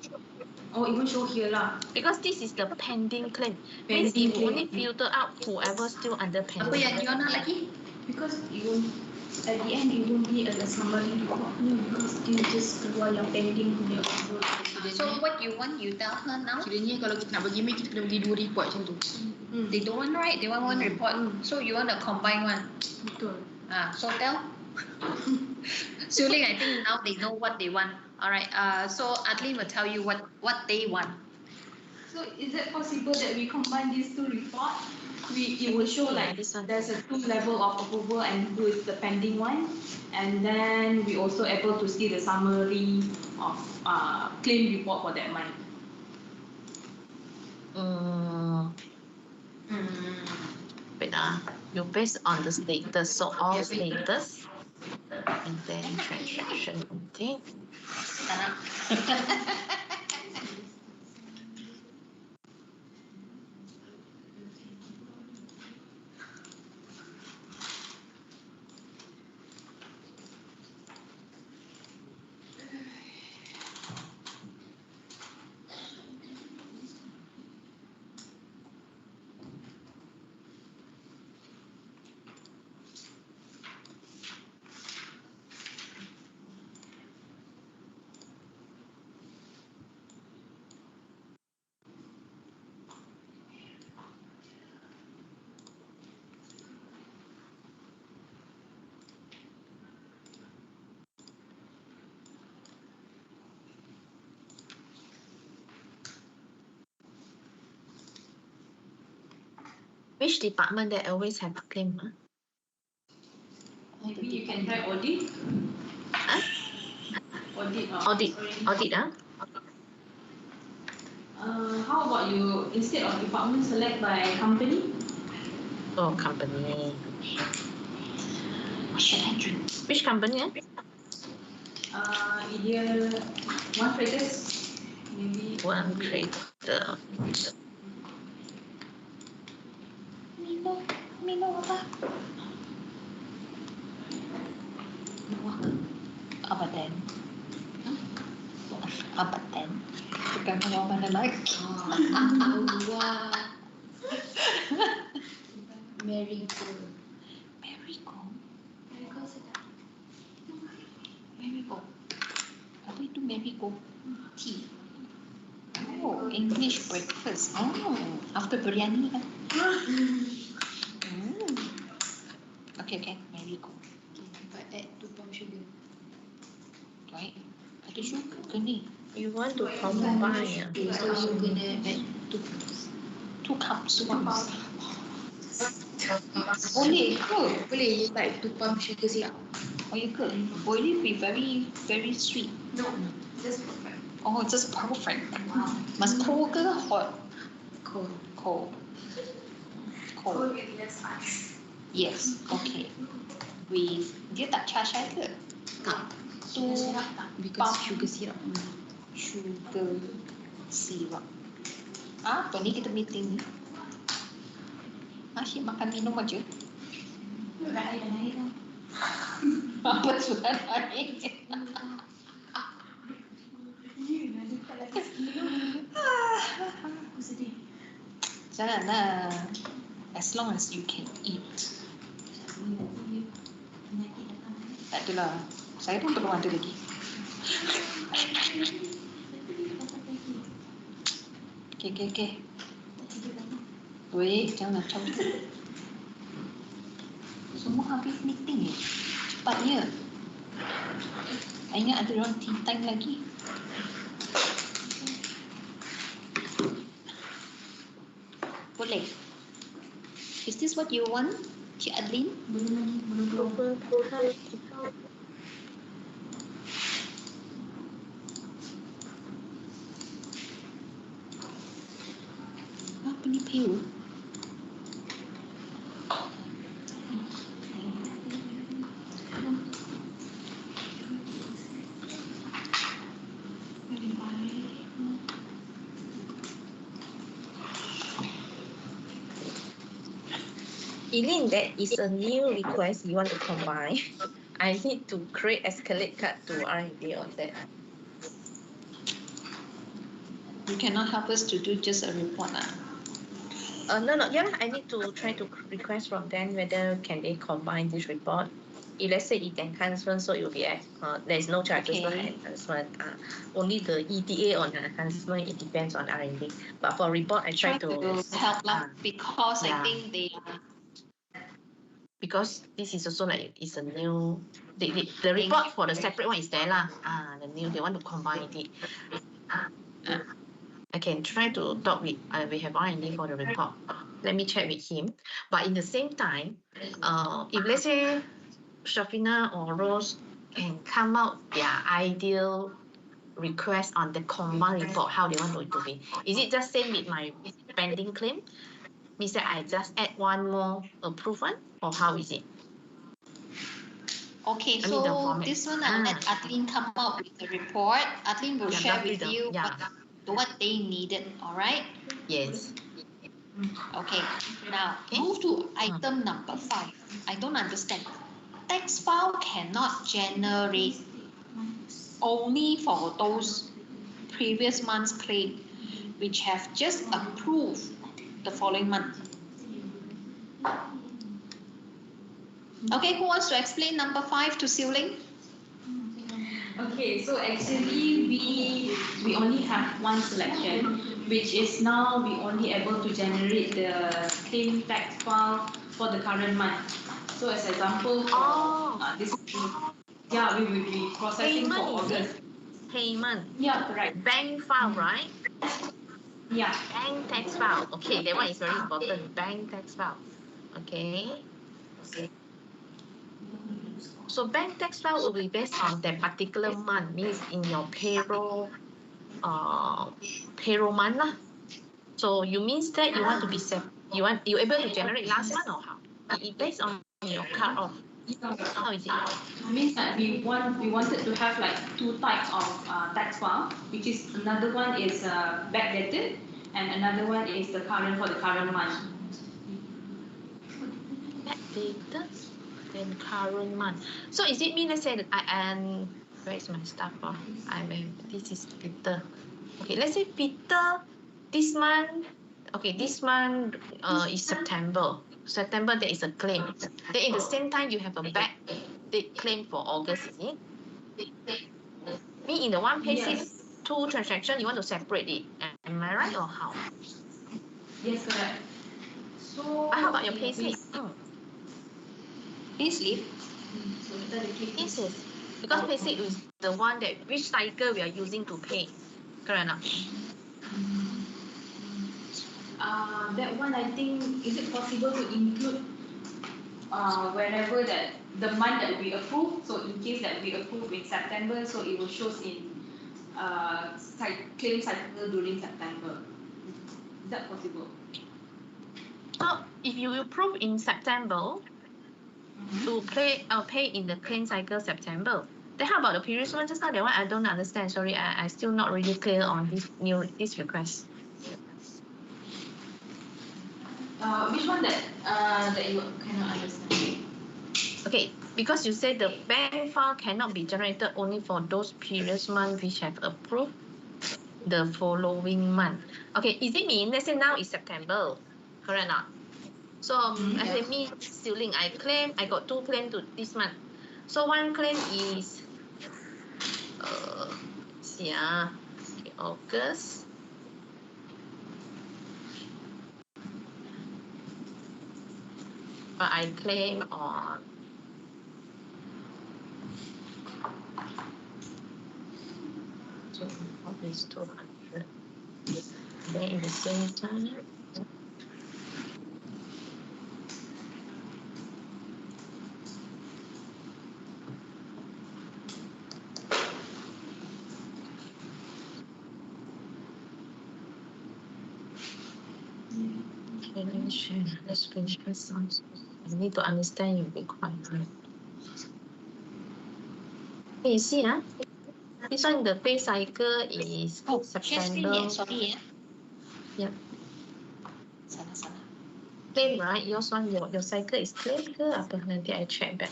Speaker 3: It won't show here lah.
Speaker 1: Because this is the pending claim. Means it will only filter out whoever still under pending.
Speaker 2: Apa yang you nak lagi?
Speaker 3: Because it won't, at the end it won't be a summary report because dia just keluar yang pending punya approval.
Speaker 2: So what you want, you tell her now.
Speaker 3: Kiranya kalau kita nak bagi mail, kita kena bagi 2 report macam tu.
Speaker 2: They don't want, right? They want 1 report. So you want to combine one.
Speaker 3: Betul.
Speaker 2: So tell. Suling, I think now they know what they want. All right. So Adlin will tell you what they want.
Speaker 3: So is it possible that we combine these 2 reports? It will show like there's a 2 level of approval and who is the pending one, and then we also able to see the summary of claim report for that month.
Speaker 1: you based on the status, so all status, and then transaction intake. Which department that always have claim? Huh?
Speaker 3: Maybe you can try audit.
Speaker 1: Huh? Audit. Huh?
Speaker 3: How about you, instead of department, select by company?
Speaker 1: Oh, company. Which company?
Speaker 3: Either one traders, maybe.
Speaker 1: One trader.
Speaker 2: Mino apa? Abadan. Abadan. Bukan orang mana lagi.
Speaker 3: Wah. Merigo.
Speaker 2: Merigo.
Speaker 3: Merigo sedap.
Speaker 2: Merigo. Apa itu Merigo? Tea. Oh, English breakfast. After biryani kan? Okay. Merigo.
Speaker 3: But add 2 pound sugar.
Speaker 2: Right. Ada sugar ke ni?
Speaker 1: You want to combine?
Speaker 3: So you gonna add 2
Speaker 2: 2 cups.
Speaker 3: Boleh ke? Boleh, you type 2 pound sugar siap.
Speaker 2: Oh, you could. Will it be very, very sweet?
Speaker 3: No, just perfect.
Speaker 2: Oh, just perfect. Must cold ke hot?
Speaker 3: Cold.
Speaker 2: Cold.
Speaker 3: Cold with less ice.
Speaker 2: Yes. Okay. Dia tak charge saya ke?
Speaker 3: Tak.
Speaker 2: Tu
Speaker 3: Because sugar syrup.
Speaker 2: Sugar syrup. Apa ni kita meeting ni? Asyik makan minum aja.
Speaker 3: Air.
Speaker 2: Apa sudah air?
Speaker 3: Aku sedih.
Speaker 2: Janganlah. As long as you can eat. Tak adalah. Saya pun belum ada lagi. Okay. Weh, jangan cabut. Semua habis meeting ni. Cepatnya. I ingat ada orang tea time lagi. Boleh. Is this what you want, Cik Adlin?
Speaker 3: Belum.
Speaker 2: Apa ni pale?
Speaker 1: Eileen, that is a new request you want to combine. I need to create escalate card to R&D on that.
Speaker 2: You cannot help us to do just a report.
Speaker 1: No. Yeah, I need to try to request from them whether can they combine this report. If let's say it enhancement, so it will be there is no charges for
Speaker 2: Okay.
Speaker 1: enhancement. Only the ETA on enhancement, it depends on R&D. But for report, I try to
Speaker 2: help lah because
Speaker 1: yeah.
Speaker 2: I think they.
Speaker 1: Because this is also like it's a new the report for the separate one is there lah. The new they want to combine it. I can try to talk with we have R&D for the report. Let me check with him. But in the same time, if let's say Shafina or Rose can come out their ideal request on the combined report, how they want it to be. Is it just same with my pending claim? Means that I just add one more approved one, or how is it?
Speaker 2: Okay,
Speaker 1: I mean the
Speaker 2: so
Speaker 1: format.
Speaker 2: this one I'll let Adeline come up with the report. Adeline will
Speaker 1: Yeah,
Speaker 2: share
Speaker 1: roughly
Speaker 2: with
Speaker 1: the-
Speaker 2: you
Speaker 1: yeah.
Speaker 2: what they needed, all right?
Speaker 1: Yes.
Speaker 2: Okay, now
Speaker 1: Okay.
Speaker 2: move to item number 5. I don't understand. Text file cannot generate only for those previous month's claim which have just approved the following month. Okay, who wants to explain number 5 to Siu Ling?
Speaker 5: Okay, so actually we only have one selection, which is now we only able to generate the claim text file for the current month. So as example, for this, yeah, we will be processing for
Speaker 1: Payment, is
Speaker 5: August.
Speaker 1: it? Payment.
Speaker 5: Yeah, correct.
Speaker 1: Bank file, right?
Speaker 5: Yeah.
Speaker 1: Bank tax file. Okay, that one is very important. Bank tax file. Okay. So bank tax file will be based on that particular month, means in your payroll month lah. So you means that you want to be you able to generate last month or how? It based on your cut off. How is it?
Speaker 5: Means that we wanted to have like two types of tax file, which is another one is backdated and another one is the current for the current month.
Speaker 1: Backdated then current month. So is it mean, let's say that where is my stuff? This is Peter. Okay, let's say Peter this month. Okay, this month is September. September there is a claim. Then in the same time you have a back date claim for August, is it? Me in the one pay slip,
Speaker 5: Yes.
Speaker 1: two transaction, you want to separate it. Am I right or how?
Speaker 5: Yes, correct. So
Speaker 1: How about your pay slip?
Speaker 2: Payslip?
Speaker 1: Payslip. Because payslip is the one that which cycle we are using to pay. Correct or not?
Speaker 5: That one I think, is it possible to include whenever that the month that we approve? So in case that we approve in September, so it will show in claim cycle during September. Is that possible?
Speaker 1: So if you approve in September to pay in the claim cycle September, then how about the previous one just now? That one I don't understand. Sorry, I still not really clear on this request.
Speaker 5: Which one that you cannot understand?
Speaker 1: Okay, because you said the bank file cannot be generated only for those previous months which have approved the following month. Okay, is it mean, let's say now is September, correct or not? So as I me, Siu Ling, I got two claims to this month. So one claim is, okay, August. But I claim on is 200. Then in the same time, okay, let me share. Let's finish this one. I need to understand your requirement. Okay, you see, this one the pay cycle is September.
Speaker 2: Sorry,
Speaker 1: Yep.
Speaker 2: Salah.
Speaker 1: Claim, right? Yours one, your cycle is claim ke apa? Nanti I check back.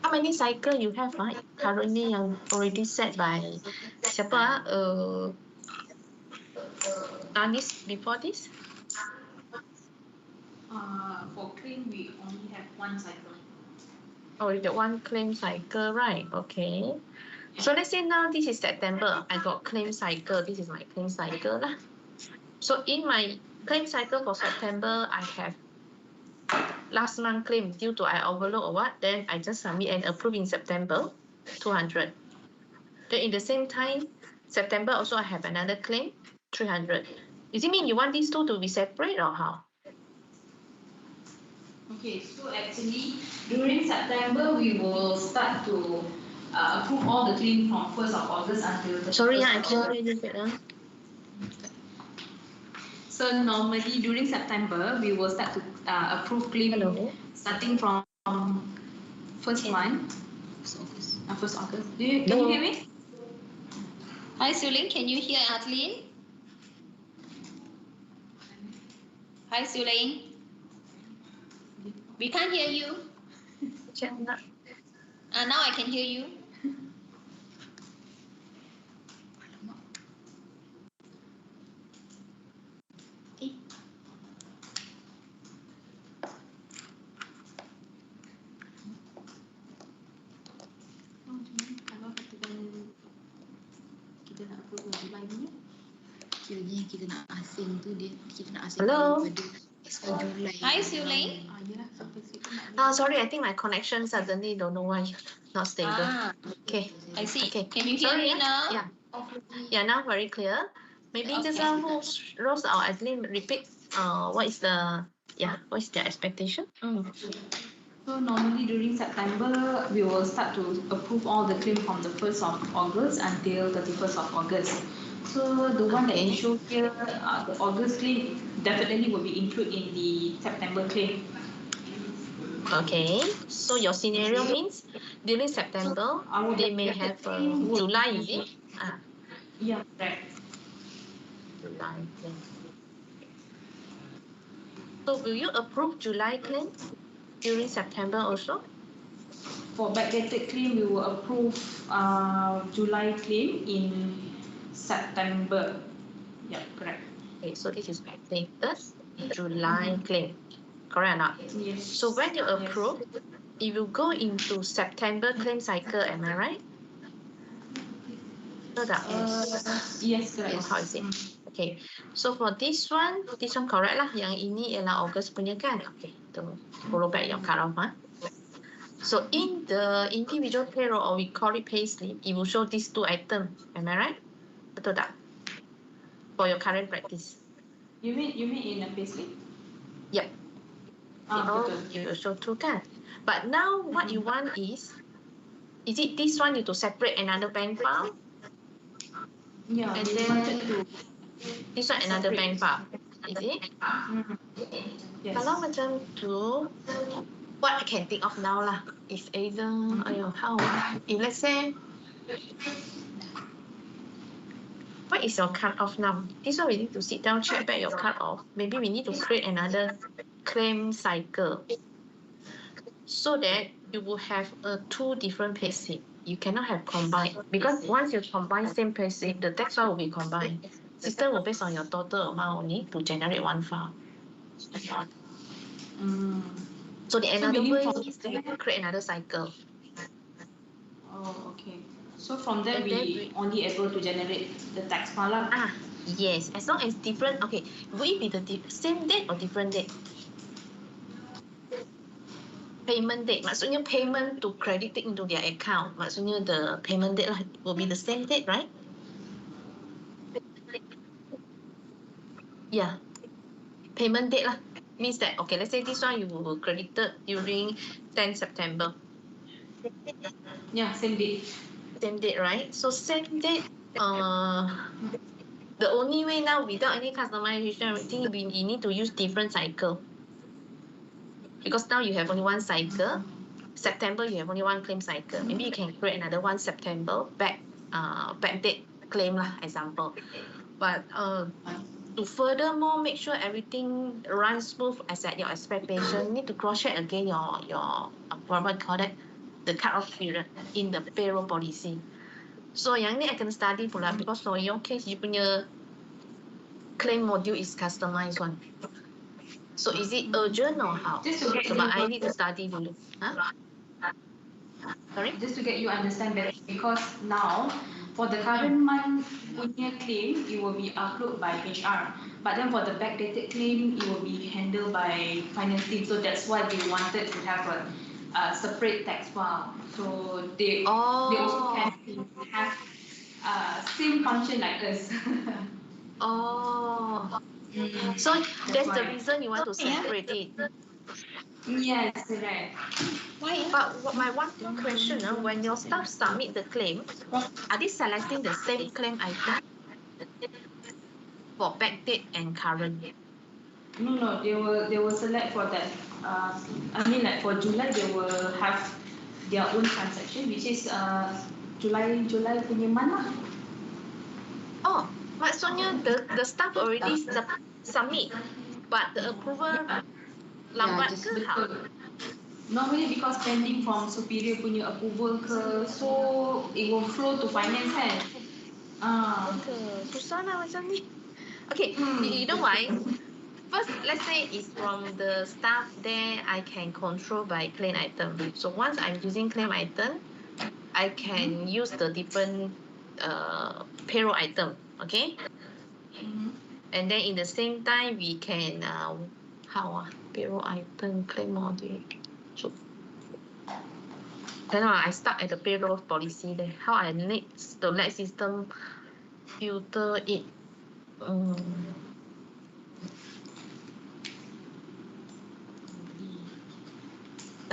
Speaker 1: How many cycle you have, right? Currently yang already set by siapa? Danis before this?
Speaker 5: For claim, we only have one cycle.
Speaker 1: Oh, the one claim cycle, right? Okay. So let's say now this is September. I got claim cycle. This is my claim cycle lah. So in my claim cycle for September, I have last month claim due to I overload or what. Then I just submit and approve in September, 200. Then in the same time, September also I have another claim, 300. Does it mean you want these two to be separate or how?
Speaker 5: Okay, so actually during September we will start to approve all the claim from 1st of August until the
Speaker 1: Sorry,
Speaker 5: 1st
Speaker 1: I
Speaker 5: of
Speaker 1: can't
Speaker 5: August.
Speaker 1: hear you better.
Speaker 5: So normally during September we will start to approve claim
Speaker 1: Hello.
Speaker 5: starting from first one,
Speaker 2: August.
Speaker 5: 1st August. Can you
Speaker 1: Hello.
Speaker 5: hear me?
Speaker 2: Hi, Suling. Can you hear Adeline? Hi, Suling. We can't hear you.
Speaker 1: Check nak.
Speaker 2: Now I can hear you. Eh,
Speaker 5: Oh, cuma kalau katakan kita nak approve Julai ni.
Speaker 2: kiranya kita nak asing tu kita nak asing
Speaker 1: Hello.
Speaker 2: daripada extra Julai. Hi, Suling.
Speaker 5: Yelah, sampai situ nak
Speaker 1: Sorry, I think my connection suddenly don't know why not stable. Okay.
Speaker 2: I see.
Speaker 1: Okay.
Speaker 2: Can you hear
Speaker 1: Sorry,
Speaker 2: me now?
Speaker 1: Yeah. Yeah, now very clear. Maybe just
Speaker 2: Okay.
Speaker 1: Rose or Adeline repeat. What is the what is their expectation?
Speaker 5: So normally during September, we will start to approve all the claim from the 1st of August until 31st of August. So the one that you
Speaker 1: Okay.
Speaker 5: show here, the August claim, definitely will be included in the September claim.
Speaker 1: Okay. So your scenario means during September
Speaker 5: Our
Speaker 1: they may
Speaker 5: definite
Speaker 1: have
Speaker 5: claim would
Speaker 1: July,
Speaker 5: be-
Speaker 1: is it?
Speaker 5: Yeah, correct.
Speaker 1: July claim. So will you approve July claim during September also?
Speaker 5: For backdated claim, we will approve July claim in September. Yeah, correct.
Speaker 1: Okay, so this is backdated July claim. Correct or not?
Speaker 5: Yes.
Speaker 1: So when you approve, it will go into September claim cycle, am I right? So that
Speaker 5: Yes, correct.
Speaker 1: how is it? Okay, so for this one correct lah. Yang ini ialah August punya kan? Okay, to follow back your cut off. So in the individual payroll, or we call it pay slip, it will show these two items. Am I right? Betul tak? For your current practice.
Speaker 5: You mean in a payslip?
Speaker 1: Yep.
Speaker 5: Betul.
Speaker 1: You will show two kan? But now what you want is it this one you to separate another bank file?
Speaker 5: Yeah,
Speaker 1: And
Speaker 5: we
Speaker 1: then
Speaker 5: wanted to
Speaker 1: this one another
Speaker 5: separate.
Speaker 1: bank file. Is it?
Speaker 5: Yes.
Speaker 1: Kalau macam tu, what I can think of now lah is either, how? If let's say, what is your cut off now? This one we need to sit down, check back your cut off. Maybe we need to create another claim cycle so that you will have two different payslip. You cannot have combined because once you combine same payslip, the tax file will be combined. System will based on your total amount only to generate one file. So the another
Speaker 5: meaning
Speaker 1: way
Speaker 5: from
Speaker 1: is to create another cycle.
Speaker 5: Oh, okay. So from that
Speaker 1: And then
Speaker 5: we only able to generate the tax file lah.
Speaker 1: Yes, as long as different. Okay, will it be the same date or different date? Payment date, maksudnya payment to credit into their account. Maksudnya the payment date lah will be the same date, right? Yeah, payment date lah means that okay. Let's say this one you will credited during 10 September.
Speaker 5: Yeah, same date.
Speaker 1: Same date, right? So same date. The only way now without any customization, I think you need to use different cycle. Because now you have only one cycle. September you have only one claim cycle. Maybe you can create another one September back date claim lah, example. But to furthermore make sure everything runs smooth as at your expectation, you need to cross check again your what we call that, the cut off period in the payroll policy. So yang ni I can study pula because for your case you punya claim module is customized one. So is it urgent or how? Sebab I need to study dulu. Sorry?
Speaker 5: Just to get you understand better, because now for the current month punya claim, it will be uploaded by HR. But then for the backdated claim, it will be handled by finance team. So that's why they wanted to have a separate tax file. So they also can have same function like us.
Speaker 1: So that's the reason you want to separate it.
Speaker 5: Yes, correct.
Speaker 2: Why?
Speaker 1: But my one more question, when your staff submit the claim, are they selecting the same claim item for backdate and current?
Speaker 5: No, they will select for that. I mean, like for July, they will have their own transaction, which is July punya month lah.
Speaker 1: Oh, maksudnya the staff already submit, but the approval lambat
Speaker 3: just
Speaker 1: ke how?
Speaker 5: Betul. Normally because pending from superior punya approval ke, so it will flow to finance kan.
Speaker 1: Betul, susah lah macam ni. Okay,
Speaker 5: Hmm,
Speaker 1: you know why? First, let's say it's from the staff, then I can control by claim item. So once I'm using claim item, I can use the different payroll item, okay? And then in the same time, we can, payroll item, claim module. So, then I stuck at the payroll policy there. How I need the let system filter it.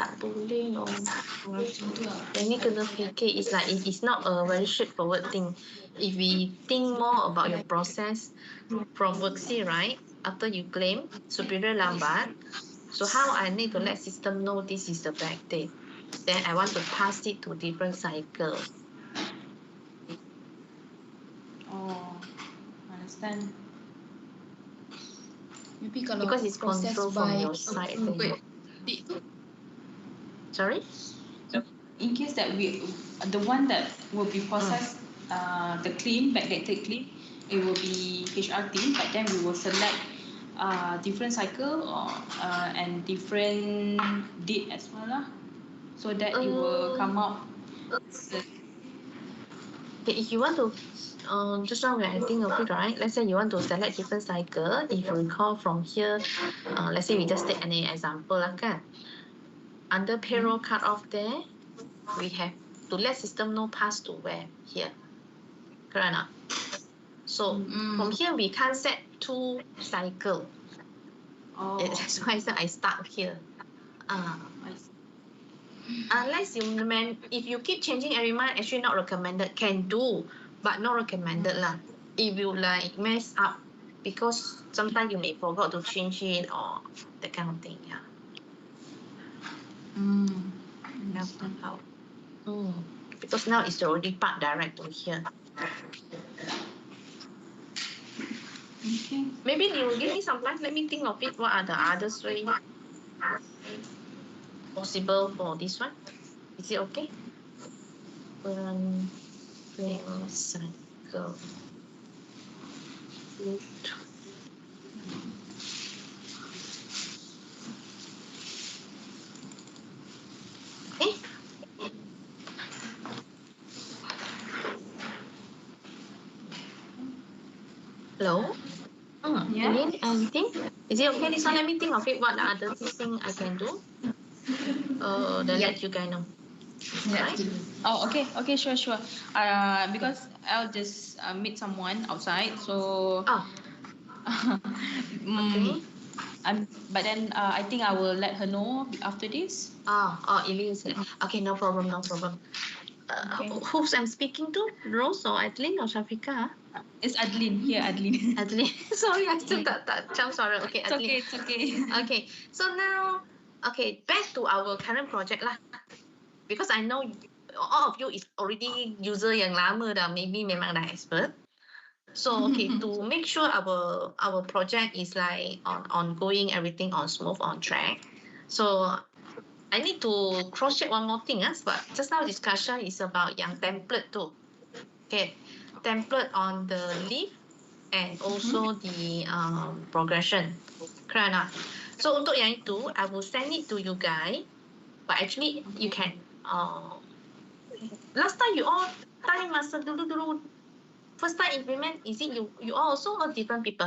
Speaker 1: Tak boleh no. Yang ni kena fikir, it's like it's not a very straightforward thing. If we think more about your process from worksheet, right? After you claim, superior lambat. So how I need to let system know this is the back date. Then I want to pass it to different cycle.
Speaker 5: Oh, understand.
Speaker 3: Maybe kalau
Speaker 1: Because it's
Speaker 3: process
Speaker 1: control from
Speaker 3: by
Speaker 1: your side.
Speaker 3: approval.
Speaker 1: Sorry?
Speaker 5: In case that the one that will be processed, the claim, backdated claim, it will be HR team, but then we will select different cycle or and different date as well lah, so that it will come out.
Speaker 1: Okay, if you want to, just now when I think of it, right? Let's say you want to select different cycle. If you recall from here, let's say we just take an example lah kan. Under payroll cut off there, we have to let system know pass to where here. Correct or not? So from here we can't set 2 cycle.
Speaker 5: Oh,
Speaker 1: That's why I start here.
Speaker 5: I see.
Speaker 1: Unless if you keep changing every month, actually not recommended. Can do, but not recommended lah. If you like mess up, because sometimes you may forgot to change it or that kind of thing. Yeah. How? Because now it's already part direct to here.
Speaker 5: Okay.
Speaker 1: Maybe you will give me some time. Let me think of it. What are the others way possible for this one? Is it okay? Cycle. Okay. Hello?
Speaker 5: Yeah.
Speaker 1: Elaine, anything? Is it okay? This one, let me think of it. What the other thing I can do? Then let you guys know. Right?
Speaker 5: Oh, okay, sure. Because I'll just meet someone outside, so.
Speaker 1: Oh, okay.
Speaker 5: But then I think I will let her know after this.
Speaker 1: Elaine said, okay, no problem.
Speaker 5: Okay.
Speaker 1: Who's I'm speaking to? Rose or Adeline or Shafika?
Speaker 5: It's Adeline here, Adeline.
Speaker 1: Adeline. Sorry, I still tak jump. Sorry. Okay,
Speaker 5: It's
Speaker 1: Adeline.
Speaker 5: okay.
Speaker 1: Okay, so now, back to our current project lah. Because I know all of you is already user yang lama dah, maybe memang dah expert. So to make sure our project is like ongoing, everything on smooth, on track. So I need to cross check one more thing. But just now discussion is about yang template too. Okay, template on the leave and also the progression. Correct or not? So untuk yang itu, I will send it to you guys. But actually, you can. Last time you all time masa dulu first time implement, is it you all also or different people?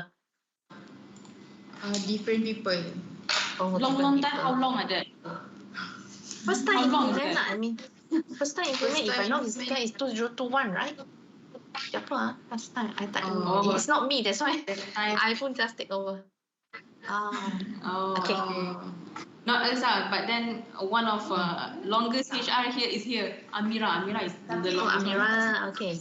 Speaker 3: Different people.
Speaker 5: Long time. How long are that?
Speaker 1: First time
Speaker 5: How long is
Speaker 1: implement
Speaker 5: that?
Speaker 1: I mean, first time implement. If I know this guy is 2021, right? Siapa? Last time I tak. It's not me. That's why I pun just take over.
Speaker 5: Oh,
Speaker 1: Okay.
Speaker 5: Not us, but then one of longest HR here is here. Amira. Amira is the
Speaker 1: Oh,
Speaker 5: longest one.
Speaker 1: Amira. Okay.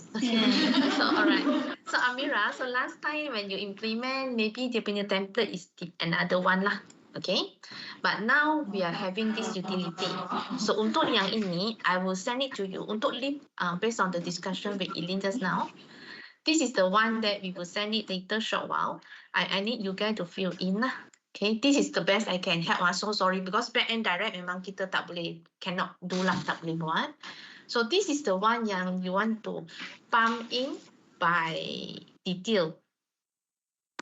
Speaker 1: So, all right. So, Amira, so last time when you implement, maybe dia punya template is another one lah. Okay. But now we are having this utility. So, untuk yang ini, I will send it to you. Untuk leave, based on the discussion with Eileen just now, this is the one that we will send it later short while. I need you guys to fill in lah. Okay, this is the best I can help. I'm so sorry because back end direct memang kita tak boleh, cannot do lah, tak boleh buat. So this is the one yang you want to pump in by detail.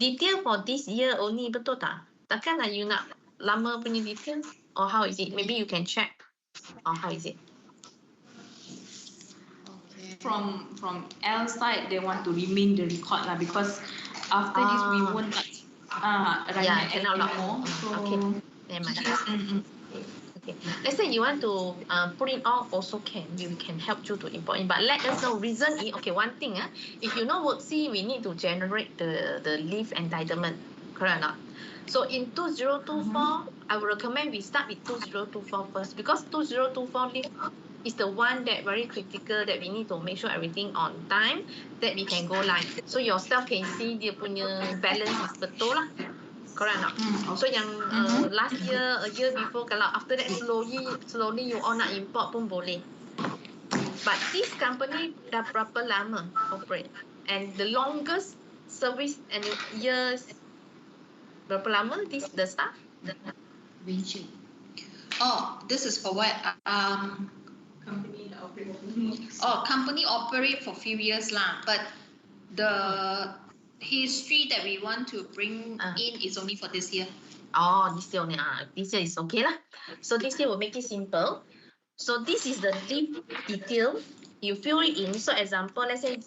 Speaker 1: Detail for this year only, betul tak? Takkan lah you nak lama punya detail? Or how is it? Maybe you can check. Or how is it?
Speaker 5: From L side, they want to remain the record lah because after this we won't touch
Speaker 1: Yeah,
Speaker 5: Rainet
Speaker 1: cannot lah.
Speaker 5: anymore. So
Speaker 1: Okay, never mind. Okay. Let's say you want to put it all, also can. We can help you to import in. But let us know reason. Okay, one thing. If you know worksheet, we need to generate the leave entitlement. Correct or not? So in 2024, I would recommend we start with 2024 first because 2024 leave is the one that very critical that we need to make sure everything on time that we can go live. So your staff can see dia punya balance is betul lah. Correct or not? So yang last year, a year before, kalau after that slowly you all nak import pun boleh. But this company dah berapa lama operate? And the longest service and years, berapa lama the staff?
Speaker 2: Oh, this is for what? Company operate for few years lah, but the history that we want to bring in is only for this year.
Speaker 1: Oh, this year only. This year is okay lah. So this year will make it simple. So this is the leave detail. You fill it in. So example, let's say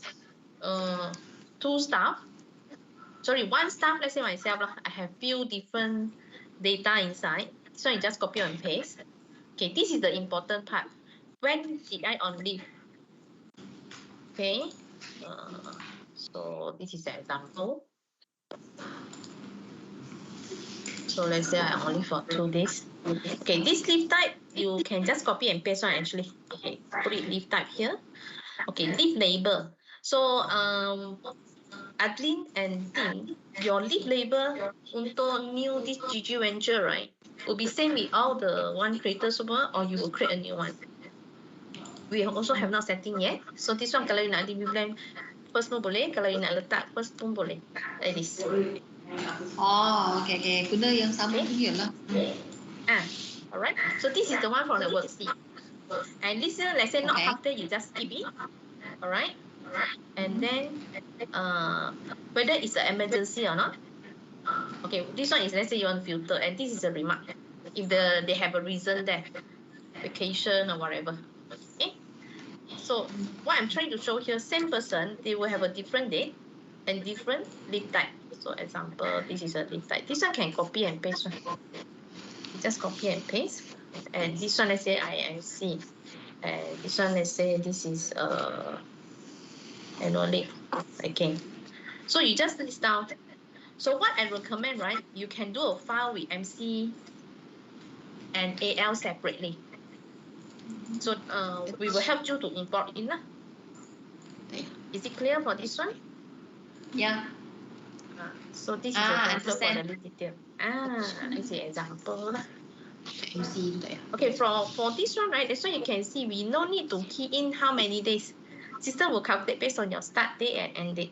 Speaker 1: one staff, let's say myself lah, I have few different data inside. So you just copy and paste. Okay, this is the important part. When did I on leave? Okay, so this is the example. So let's say I only for 2 days. Okay, this leave type, you can just copy and paste one actually. Okay, put it leave type here. Okay, leave label. So, Adeline and team, your leave label untuk new this GG venture, right, will be same with all the one creator semua, or you will create a new one. We also have not setting yet. So this one kalau you nak leave plan first pun boleh, kalau you nak letak first pun boleh. Like this.
Speaker 2: Oh, okay. Guna yang sama punya lah.
Speaker 1: Alright. So this is the one from the worksheet. And this year, let's say not after, you just skip it. Alright. And then whether it's an emergency or not. Okay, this one is, let's say you want to filter, and this is a remark. If they have a reason there, vacation or whatever. Okay. So what I'm trying to show here, same person, they will have a different date and different leave type. So example, this is a leave type. This one can copy and paste. Just copy and paste. And this one, let's say IMC. And this one, let's say this is annual leave. Okay. So you just list down. So what I recommend, right, you can do a file with MC and AL separately. So we will help you to import in. Is it clear for this one?
Speaker 2: Yeah.
Speaker 1: So this is a example for the detail. This is an example. Okay, for this one, right, that's why you can see we no need to key in how many days. System will calculate based on your start date and end date.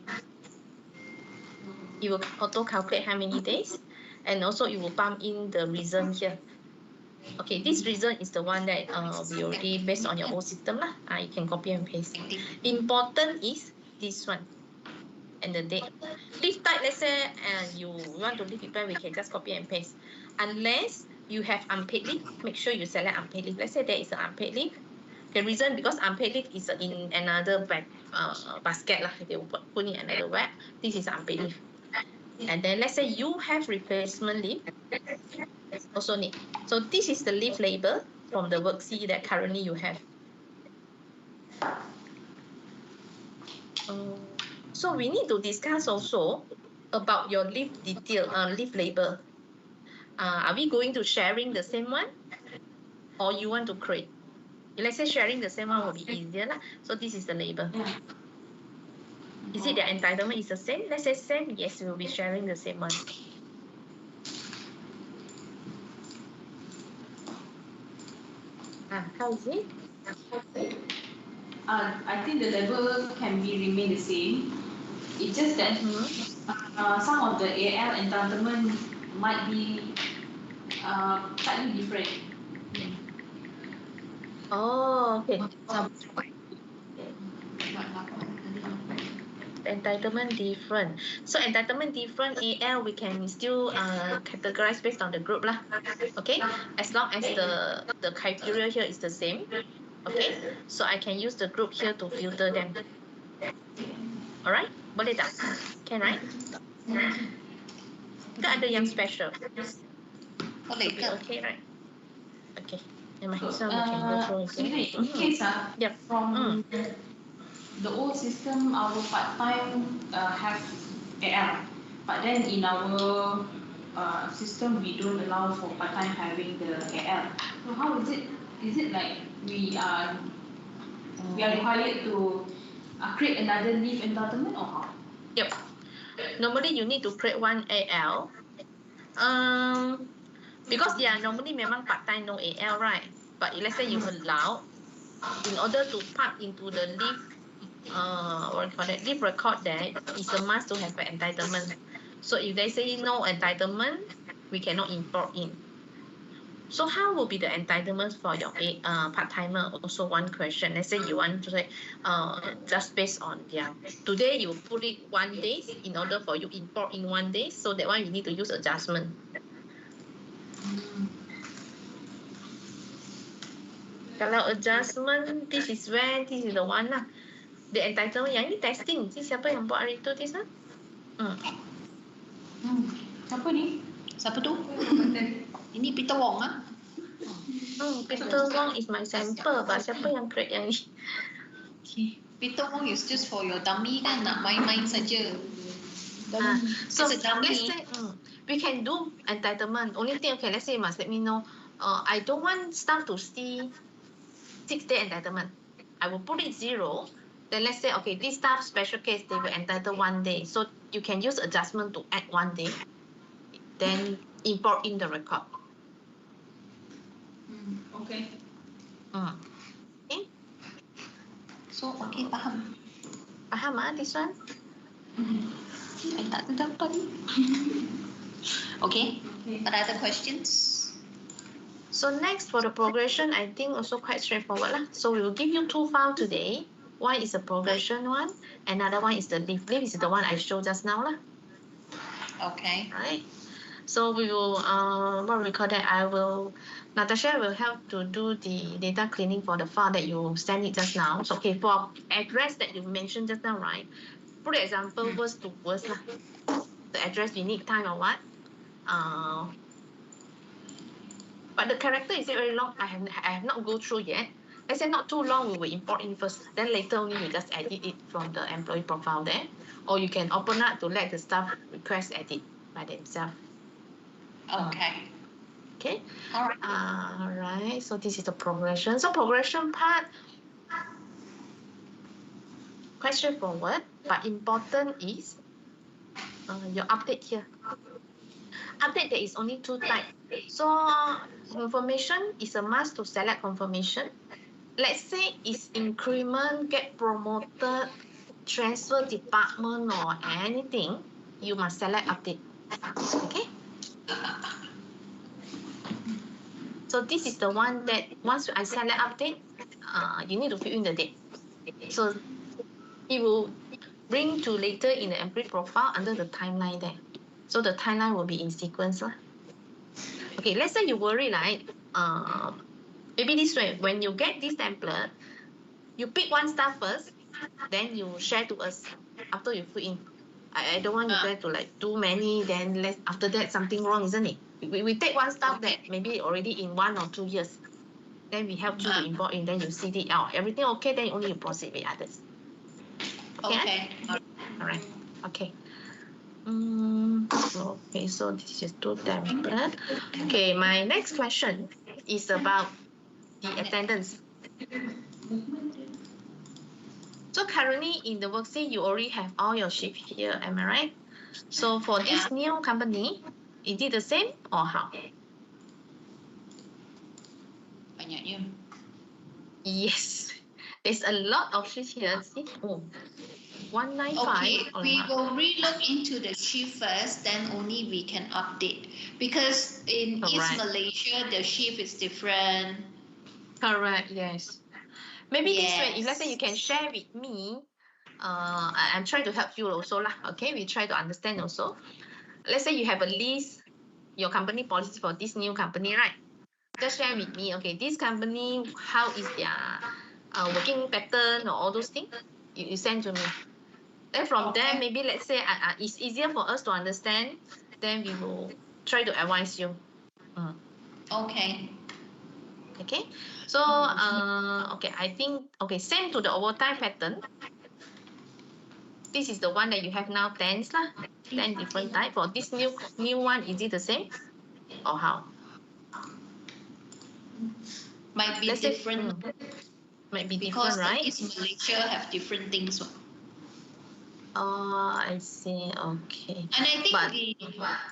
Speaker 1: It will auto calculate how many days, and also it will pump in the reason here. Okay, this reason is the one that we already based on your old system lah. You can copy and paste. Important is this one and the date. Leave type, let's say you want to leave it, we can just copy and paste. Unless you have unpaid leave, make sure you select unpaid leave. Let's say there is an unpaid leave. The reason because unpaid leave is in another basket lah. They will put in another web. This is unpaid leave. And then let's say you have replacement leave, also need. So this is the leave label from the worksheet that currently you have. So we need to discuss also about your leave detail, leave label. Are we going to sharing the same one? Or you want to create? Let's say sharing the same one will be easier lah. So this is the label.
Speaker 5: Yeah.
Speaker 1: Is it the entitlement is the same? Let's say same. Yes, we will be sharing the same one. How is it?
Speaker 5: I think the level can be remain the same. It's just that some of the AL entitlement might be slightly different.
Speaker 1: Oh, okay. Entitlement different. So entitlement different AL we can still categorize based on the group lah. Okay, as long as the criteria here is the same. Okay, so I can use the group here to filter them. Alright, boleh tak? Can right? Ke ada yang special?
Speaker 2: Boleh ke?
Speaker 1: Okay right? Okay. Never mind.
Speaker 5: So,
Speaker 1: So we can go through
Speaker 5: Suri,
Speaker 1: again.
Speaker 5: in case
Speaker 1: Yep.
Speaker 5: from the old system, our part-time have AL, but then in our system, we don't allow for part-time having the AL. So how is it? Is it like we are required to create another leave entitlement or how?
Speaker 1: Yep. Normally you need to create one AL. Because they are normally memang part-time no AL, right? But let's say you allow, in order to park into the leave, what do you call that? Leave record there, it's a must to have an entitlement. So if they say no entitlement, we cannot import in. So how will be the entitlements for your part-timer? Also one question. Let's say you want to say, just based on their, today you put it 1 day in order for you import in 1 day. So that one you need to use adjustment. Kalau adjustment, this is where, this is the one lah. The entitlement, yang ni testing. Siapa yang buat hari tu, Tis?
Speaker 5: Siapa ni?
Speaker 2: Siapa tu? Ini Peter Wong ah.
Speaker 1: Peter Wong is my sample, but siapa yang create yang ni?
Speaker 2: Okay. Peter Wong is just for your dummy kan, nak main-main saja.
Speaker 1: So
Speaker 2: It's a dummy.
Speaker 1: let's say we can do entitlement. Only thing, okay, let's say you must let me know. I don't want staff to see 6-day entitlement. I will put it 0. Then let's say, okay, this staff special case, they will entitle 1 day. So you can use adjustment to add 1 day. Then import in the record.
Speaker 5: Okay.
Speaker 1: Okay.
Speaker 2: So, okay, faham.
Speaker 1: Faham this one?
Speaker 2: I tak dapat ni. Okay. What other questions?
Speaker 1: So next for the progression, I think also quite straightforward lah. So we will give you 2 files today. One is the progression one, another one is the leave. Leave is the one I showed just now lah.
Speaker 2: Okay.
Speaker 1: Right. So we will what we call that? Natasha will help to do the data cleaning for the file that you sent it just now. So okay, for address that you mentioned just now, right? For example, worst to worst lah. The address we need time or what? But the character is it very long? I have not go through yet. Let's say not too long, we will import in first. Then later only we just edit it from the employee profile there. Or you can open up to let the staff request edit by themselves.
Speaker 2: Okay.
Speaker 1: Okay.
Speaker 2: All right.
Speaker 1: All right. So this is the progression. So progression part, quite straightforward, but important is your update here. Update, there is only 2 types. So confirmation is a must to select confirmation. Let's say it's increment, get promoted, transfer department or anything, you must select update. Okay. So this is the one that once I select update, you need to fill in the date. So it will bring to later in the employee profile under the timeline there. So the timeline will be in sequence lah. Okay, let's say you worry like, maybe this way, when you get this template, you pick one staff first, then you share to us after you put in. I don't want you guys to like do many, then after that something wrong, isn't it? We take one staff that maybe already in 1 or 2 years. Then we help you to import in, then you see it out. Everything okay, then only you proceed with others. Okay.
Speaker 2: Okay.
Speaker 1: All right. Okay. Okay, so this is two template. Okay, my next question is about the attendance. So currently in the worksheet, you already have all your shift here, am I right? So for this new company, is it the same or how?
Speaker 2: Banyaknya.
Speaker 1: Yes, there's a lot of shift here. See, 195.
Speaker 2: Okay, we will relook into the shift first, then only we can update. Because in East Malaysia, the shift is different.
Speaker 1: Correct, yes. Maybe this way, if let's say you can
Speaker 2: Yes.
Speaker 1: share with me, I'm trying to help you also lah. Okay, we try to understand also. Let's say you have a list, your company policy for this new company, right? Just share with me. Okay, this company, how is their working pattern or all those things? You send to me. Then from there, maybe let's say it's easier for us to understand. Then we will try to advise you.
Speaker 2: Okay.
Speaker 1: Okay, so okay, I think same to the overtime pattern. This is the one that you have now, 10 lah, 10 different type. For this new one, is it the same or how?
Speaker 2: Might be
Speaker 1: Let's say,
Speaker 2: different
Speaker 1: might be
Speaker 2: because
Speaker 1: different, right?
Speaker 2: East Malaysia have different things.
Speaker 1: Oh, I see. Okay.
Speaker 2: And I think
Speaker 1: But
Speaker 2: the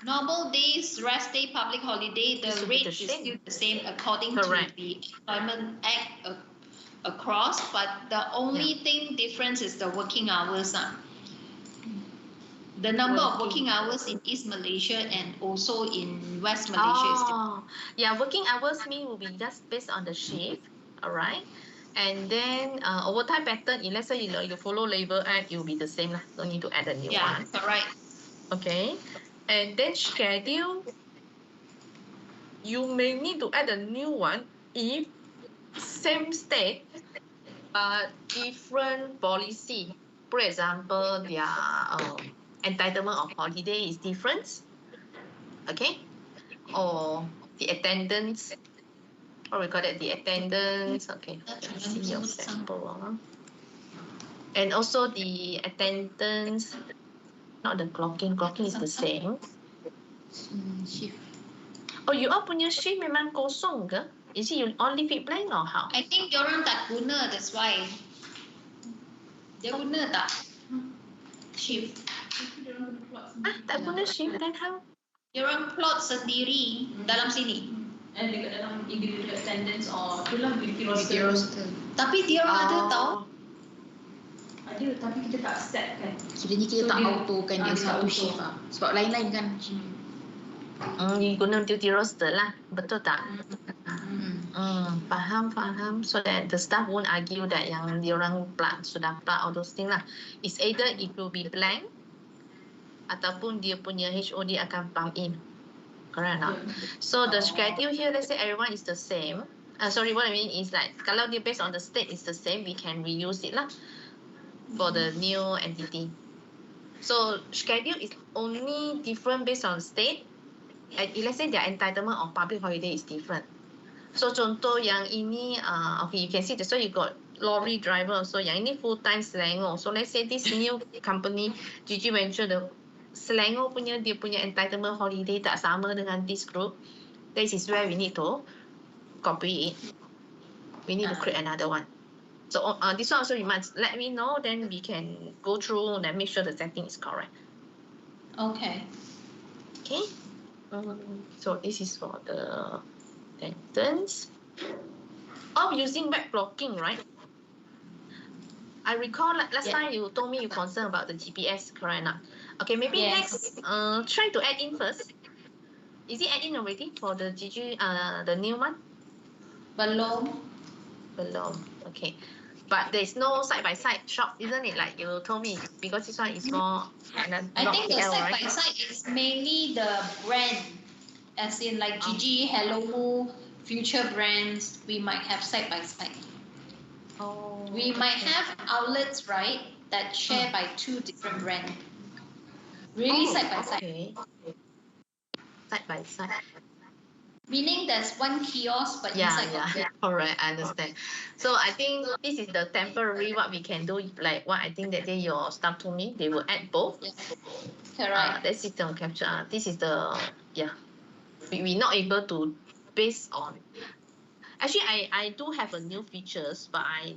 Speaker 2: normal days, rest day, public holiday,
Speaker 1: this
Speaker 2: the
Speaker 1: will be
Speaker 2: rate
Speaker 1: the
Speaker 2: is
Speaker 1: same.
Speaker 2: still the same according
Speaker 1: Correct.
Speaker 2: to the Employment Act across, but the only thing difference is the working hours. The number of working hours in East Malaysia and also in West Malaysia is different.
Speaker 1: Yeah, working hours mean will be just based on the shift, all right? And then overtime pattern, if let's say you follow Labor Act, it will be the same lah. Don't need to add a new one.
Speaker 2: Correct.
Speaker 1: Okay. And then schedule, you may need to add a new one if same state but different policy. For example, their entitlement of holiday is different. Okay. Or the attendance, what we call it, the attendance. Okay, let's see your sample. And also the attendance, not the clocking is the same.
Speaker 2: Shift.
Speaker 1: Oh, you all punya shift memang kosong ke? Is it you only fit blank or how?
Speaker 2: I think diorang tak guna, that's why. Dia guna tak? Shift.
Speaker 1: Tak guna shift, then how?
Speaker 2: Diorang plot sendiri dalam sini.
Speaker 5: Dekat dalam individual attendance or itulah beauty roster.
Speaker 2: Tapi diorang ada tau.
Speaker 5: Ada, tapi kita tak set kan.
Speaker 2: Kiranya kita tak auto kan dia satu shift lah. Sebab lain-lain kan.
Speaker 1: You guna duty roster lah, betul tak? Faham. So that the staff won't argue that yang diorang sudah plug all those things lah. It's either it will be blank ataupun dia punya HOD akan pump in. Correct or not? So the schedule here, let's say everyone is the same. Sorry, what I mean is like kalau dia based on the state is the same, we can reuse it lah for the new entity. So schedule is only different based on state. And let's say their entitlement of public holiday is different. So contoh yang ini, okay, you can see that's why you got lorry driver. So yang ini full time Selangor. So let's say this new company GG Venture, the Selangor punya dia punya entitlement holiday tak sama dengan this group. This is where we need to copy it. We need to create another one. So this one also you must let me know, then we can go through and make sure the setting is correct.
Speaker 2: Okay.
Speaker 1: Okay. So this is for the sentence. Using web blocking, right? I recall last time you told me you concerned about the GPS, correct or not? Okay, maybe next try to add in first. Is it add in already for the GG the new one?
Speaker 2: Belum.
Speaker 1: Okay. But there's no side-by-side shop, isn't it? Like you told me, because this one is more.
Speaker 2: I think the side-by-side is mainly the brand, as in like GG, Hello, future brands. We might have side-by-side. We might have outlets, right, that share by two different brands. Really side-by-side.
Speaker 1: Okay. Side-by-side.
Speaker 2: Meaning there's one kiosk, but inside got two.
Speaker 1: Correct, I understand. So I think this is the temporary what we can do, like what I think that day your staff told me, they will add both.
Speaker 2: Yeah. Correct.
Speaker 1: That's system capture. This is the, we not able to based on, actually I do have a new features, but I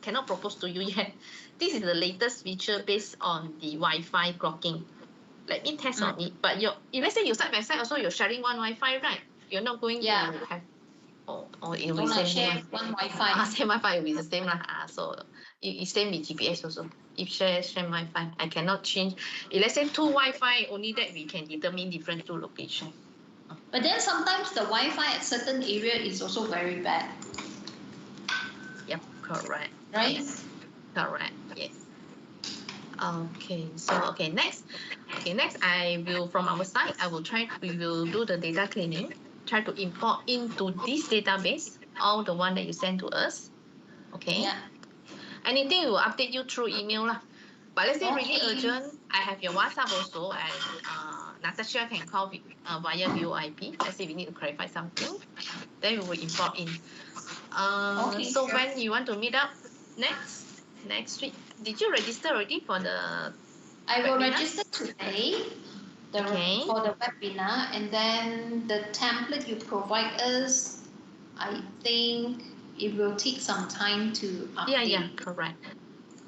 Speaker 1: cannot propose to you yet. This is the latest feature based on the Wi-Fi clocking. Let me test on it. But if let's say you side by side also you're sharing one Wi-Fi, right? You're not going to have, or it will be same
Speaker 2: share
Speaker 1: one.
Speaker 2: one Wi-Fi.
Speaker 1: Same Wi-Fi will be the same lah. So it's same with GPS also. If share Wi-Fi, I cannot change. If let's say two Wi-Fi, only that we can determine different two location.
Speaker 2: But then sometimes the Wi-Fi at certain area is also very bad.
Speaker 1: Yep, correct.
Speaker 2: Right?
Speaker 1: Yes. Correct. Yes. Okay. So next. Next I will, from our side, we will do the data cleaning. Try to import into this database all the one that you send to us. Okay.
Speaker 2: Yeah.
Speaker 1: Anything we will update you through email lah. But let's say really urgent, I have your WhatsApp also, and Natasha can call via VoIP. Let's say we need to clarify something, then we will import in. So
Speaker 2: sure.
Speaker 1: when you want to meet up next week, did you register already for the
Speaker 2: I will
Speaker 1: webinar?
Speaker 2: register today
Speaker 1: Okay.
Speaker 2: for the webinar, and then the template you provide us, I think it will take some time to update.
Speaker 1: Yeah, correct.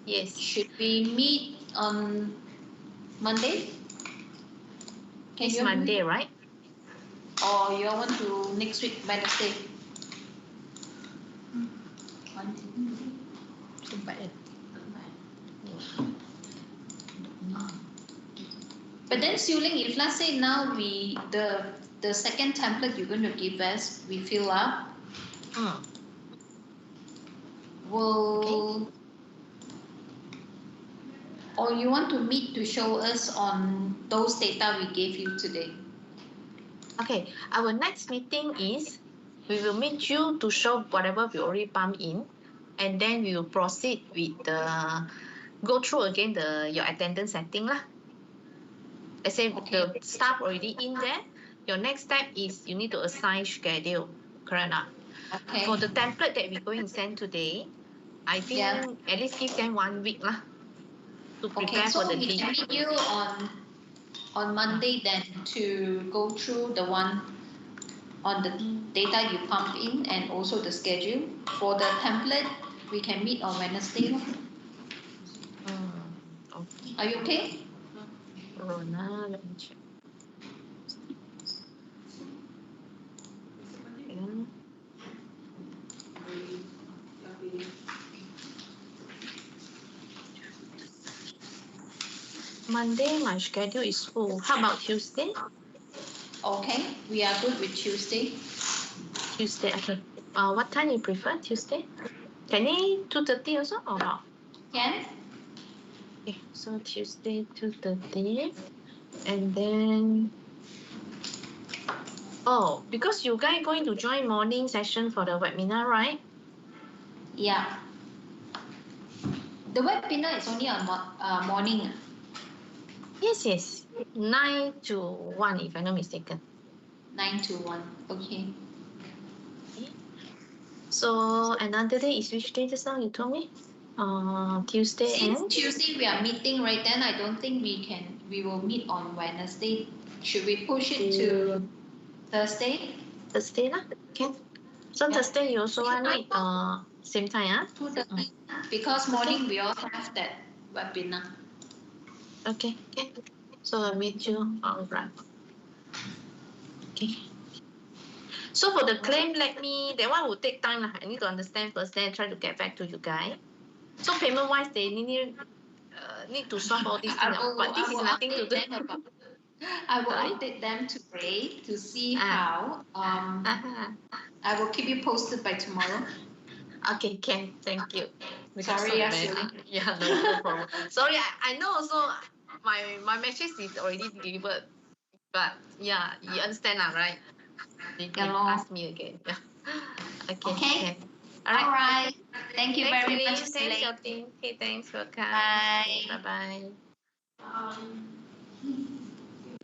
Speaker 1: Yes.
Speaker 2: Should we meet on Monday?
Speaker 1: It's Monday, right?
Speaker 2: Or you want to next week, Wednesday? But then, Siu Ling, if let's say now the second template you're going to give us, we fill up, will, or you want to meet to show us on those data we gave you today?
Speaker 1: Okay, our next meeting is, we will meet you to show whatever we already pumped in, and then we will proceed with go through again your attendance setting lah. Let's say the staff already in there, your next step is you need to assign schedule, correct not?
Speaker 2: Okay.
Speaker 1: For the template that we're going to send today, I think at least give them 1 week lah to prepare for the
Speaker 2: so we can meet you on Monday then to go through the one on the data you pump in and also the schedule. For the template, we can meet on Wednesday.
Speaker 1: Okay.
Speaker 2: Are you okay?
Speaker 1: Rona, let me check. Monday, my schedule is full. How about Tuesday?
Speaker 2: Okay, we are good with Tuesday.
Speaker 1: Tuesday, okay. What time you prefer Tuesday? Can it 2:30 also or not?
Speaker 2: Can?
Speaker 1: Okay, so Tuesday 2:30, and then because you guys going to join morning session for the webinar, right?
Speaker 2: Yeah. The webinar is only on morning.
Speaker 1: Yes. 9 to 1, if I'm not mistaken.
Speaker 2: 9 to 1. Okay.
Speaker 1: So another day is which day just now you told me? Tuesday.
Speaker 2: Since Tuesday we are meeting, right? Then I don't think we will meet on Wednesday. Should we push it to Thursday?
Speaker 1: Thursday lah, can. So Thursday you also want meet same time
Speaker 2: 2:30. Because morning we also have that webinar.
Speaker 1: Okay. So I'll meet you. All right. Okay. So for the claim, that one will take time lah. I need to understand first, then I try to get back to you guys. So payment wise, they need to solve all these things, but this is nothing to do.
Speaker 2: I will update them today to see how. I will keep you posted by tomorrow.
Speaker 1: Okay, can. Thank you.
Speaker 2: Sorry,
Speaker 1: yeah, no problem. Sorry, I know also my message is already delivered, but yeah, you understand lah, right? You can ask me again. Yeah. Okay.
Speaker 2: All right. Thank you
Speaker 1: Thanks,
Speaker 2: very much.
Speaker 1: Thanks, your team. Okay, thanks for coming.
Speaker 2: Bye.
Speaker 1: Bye-bye.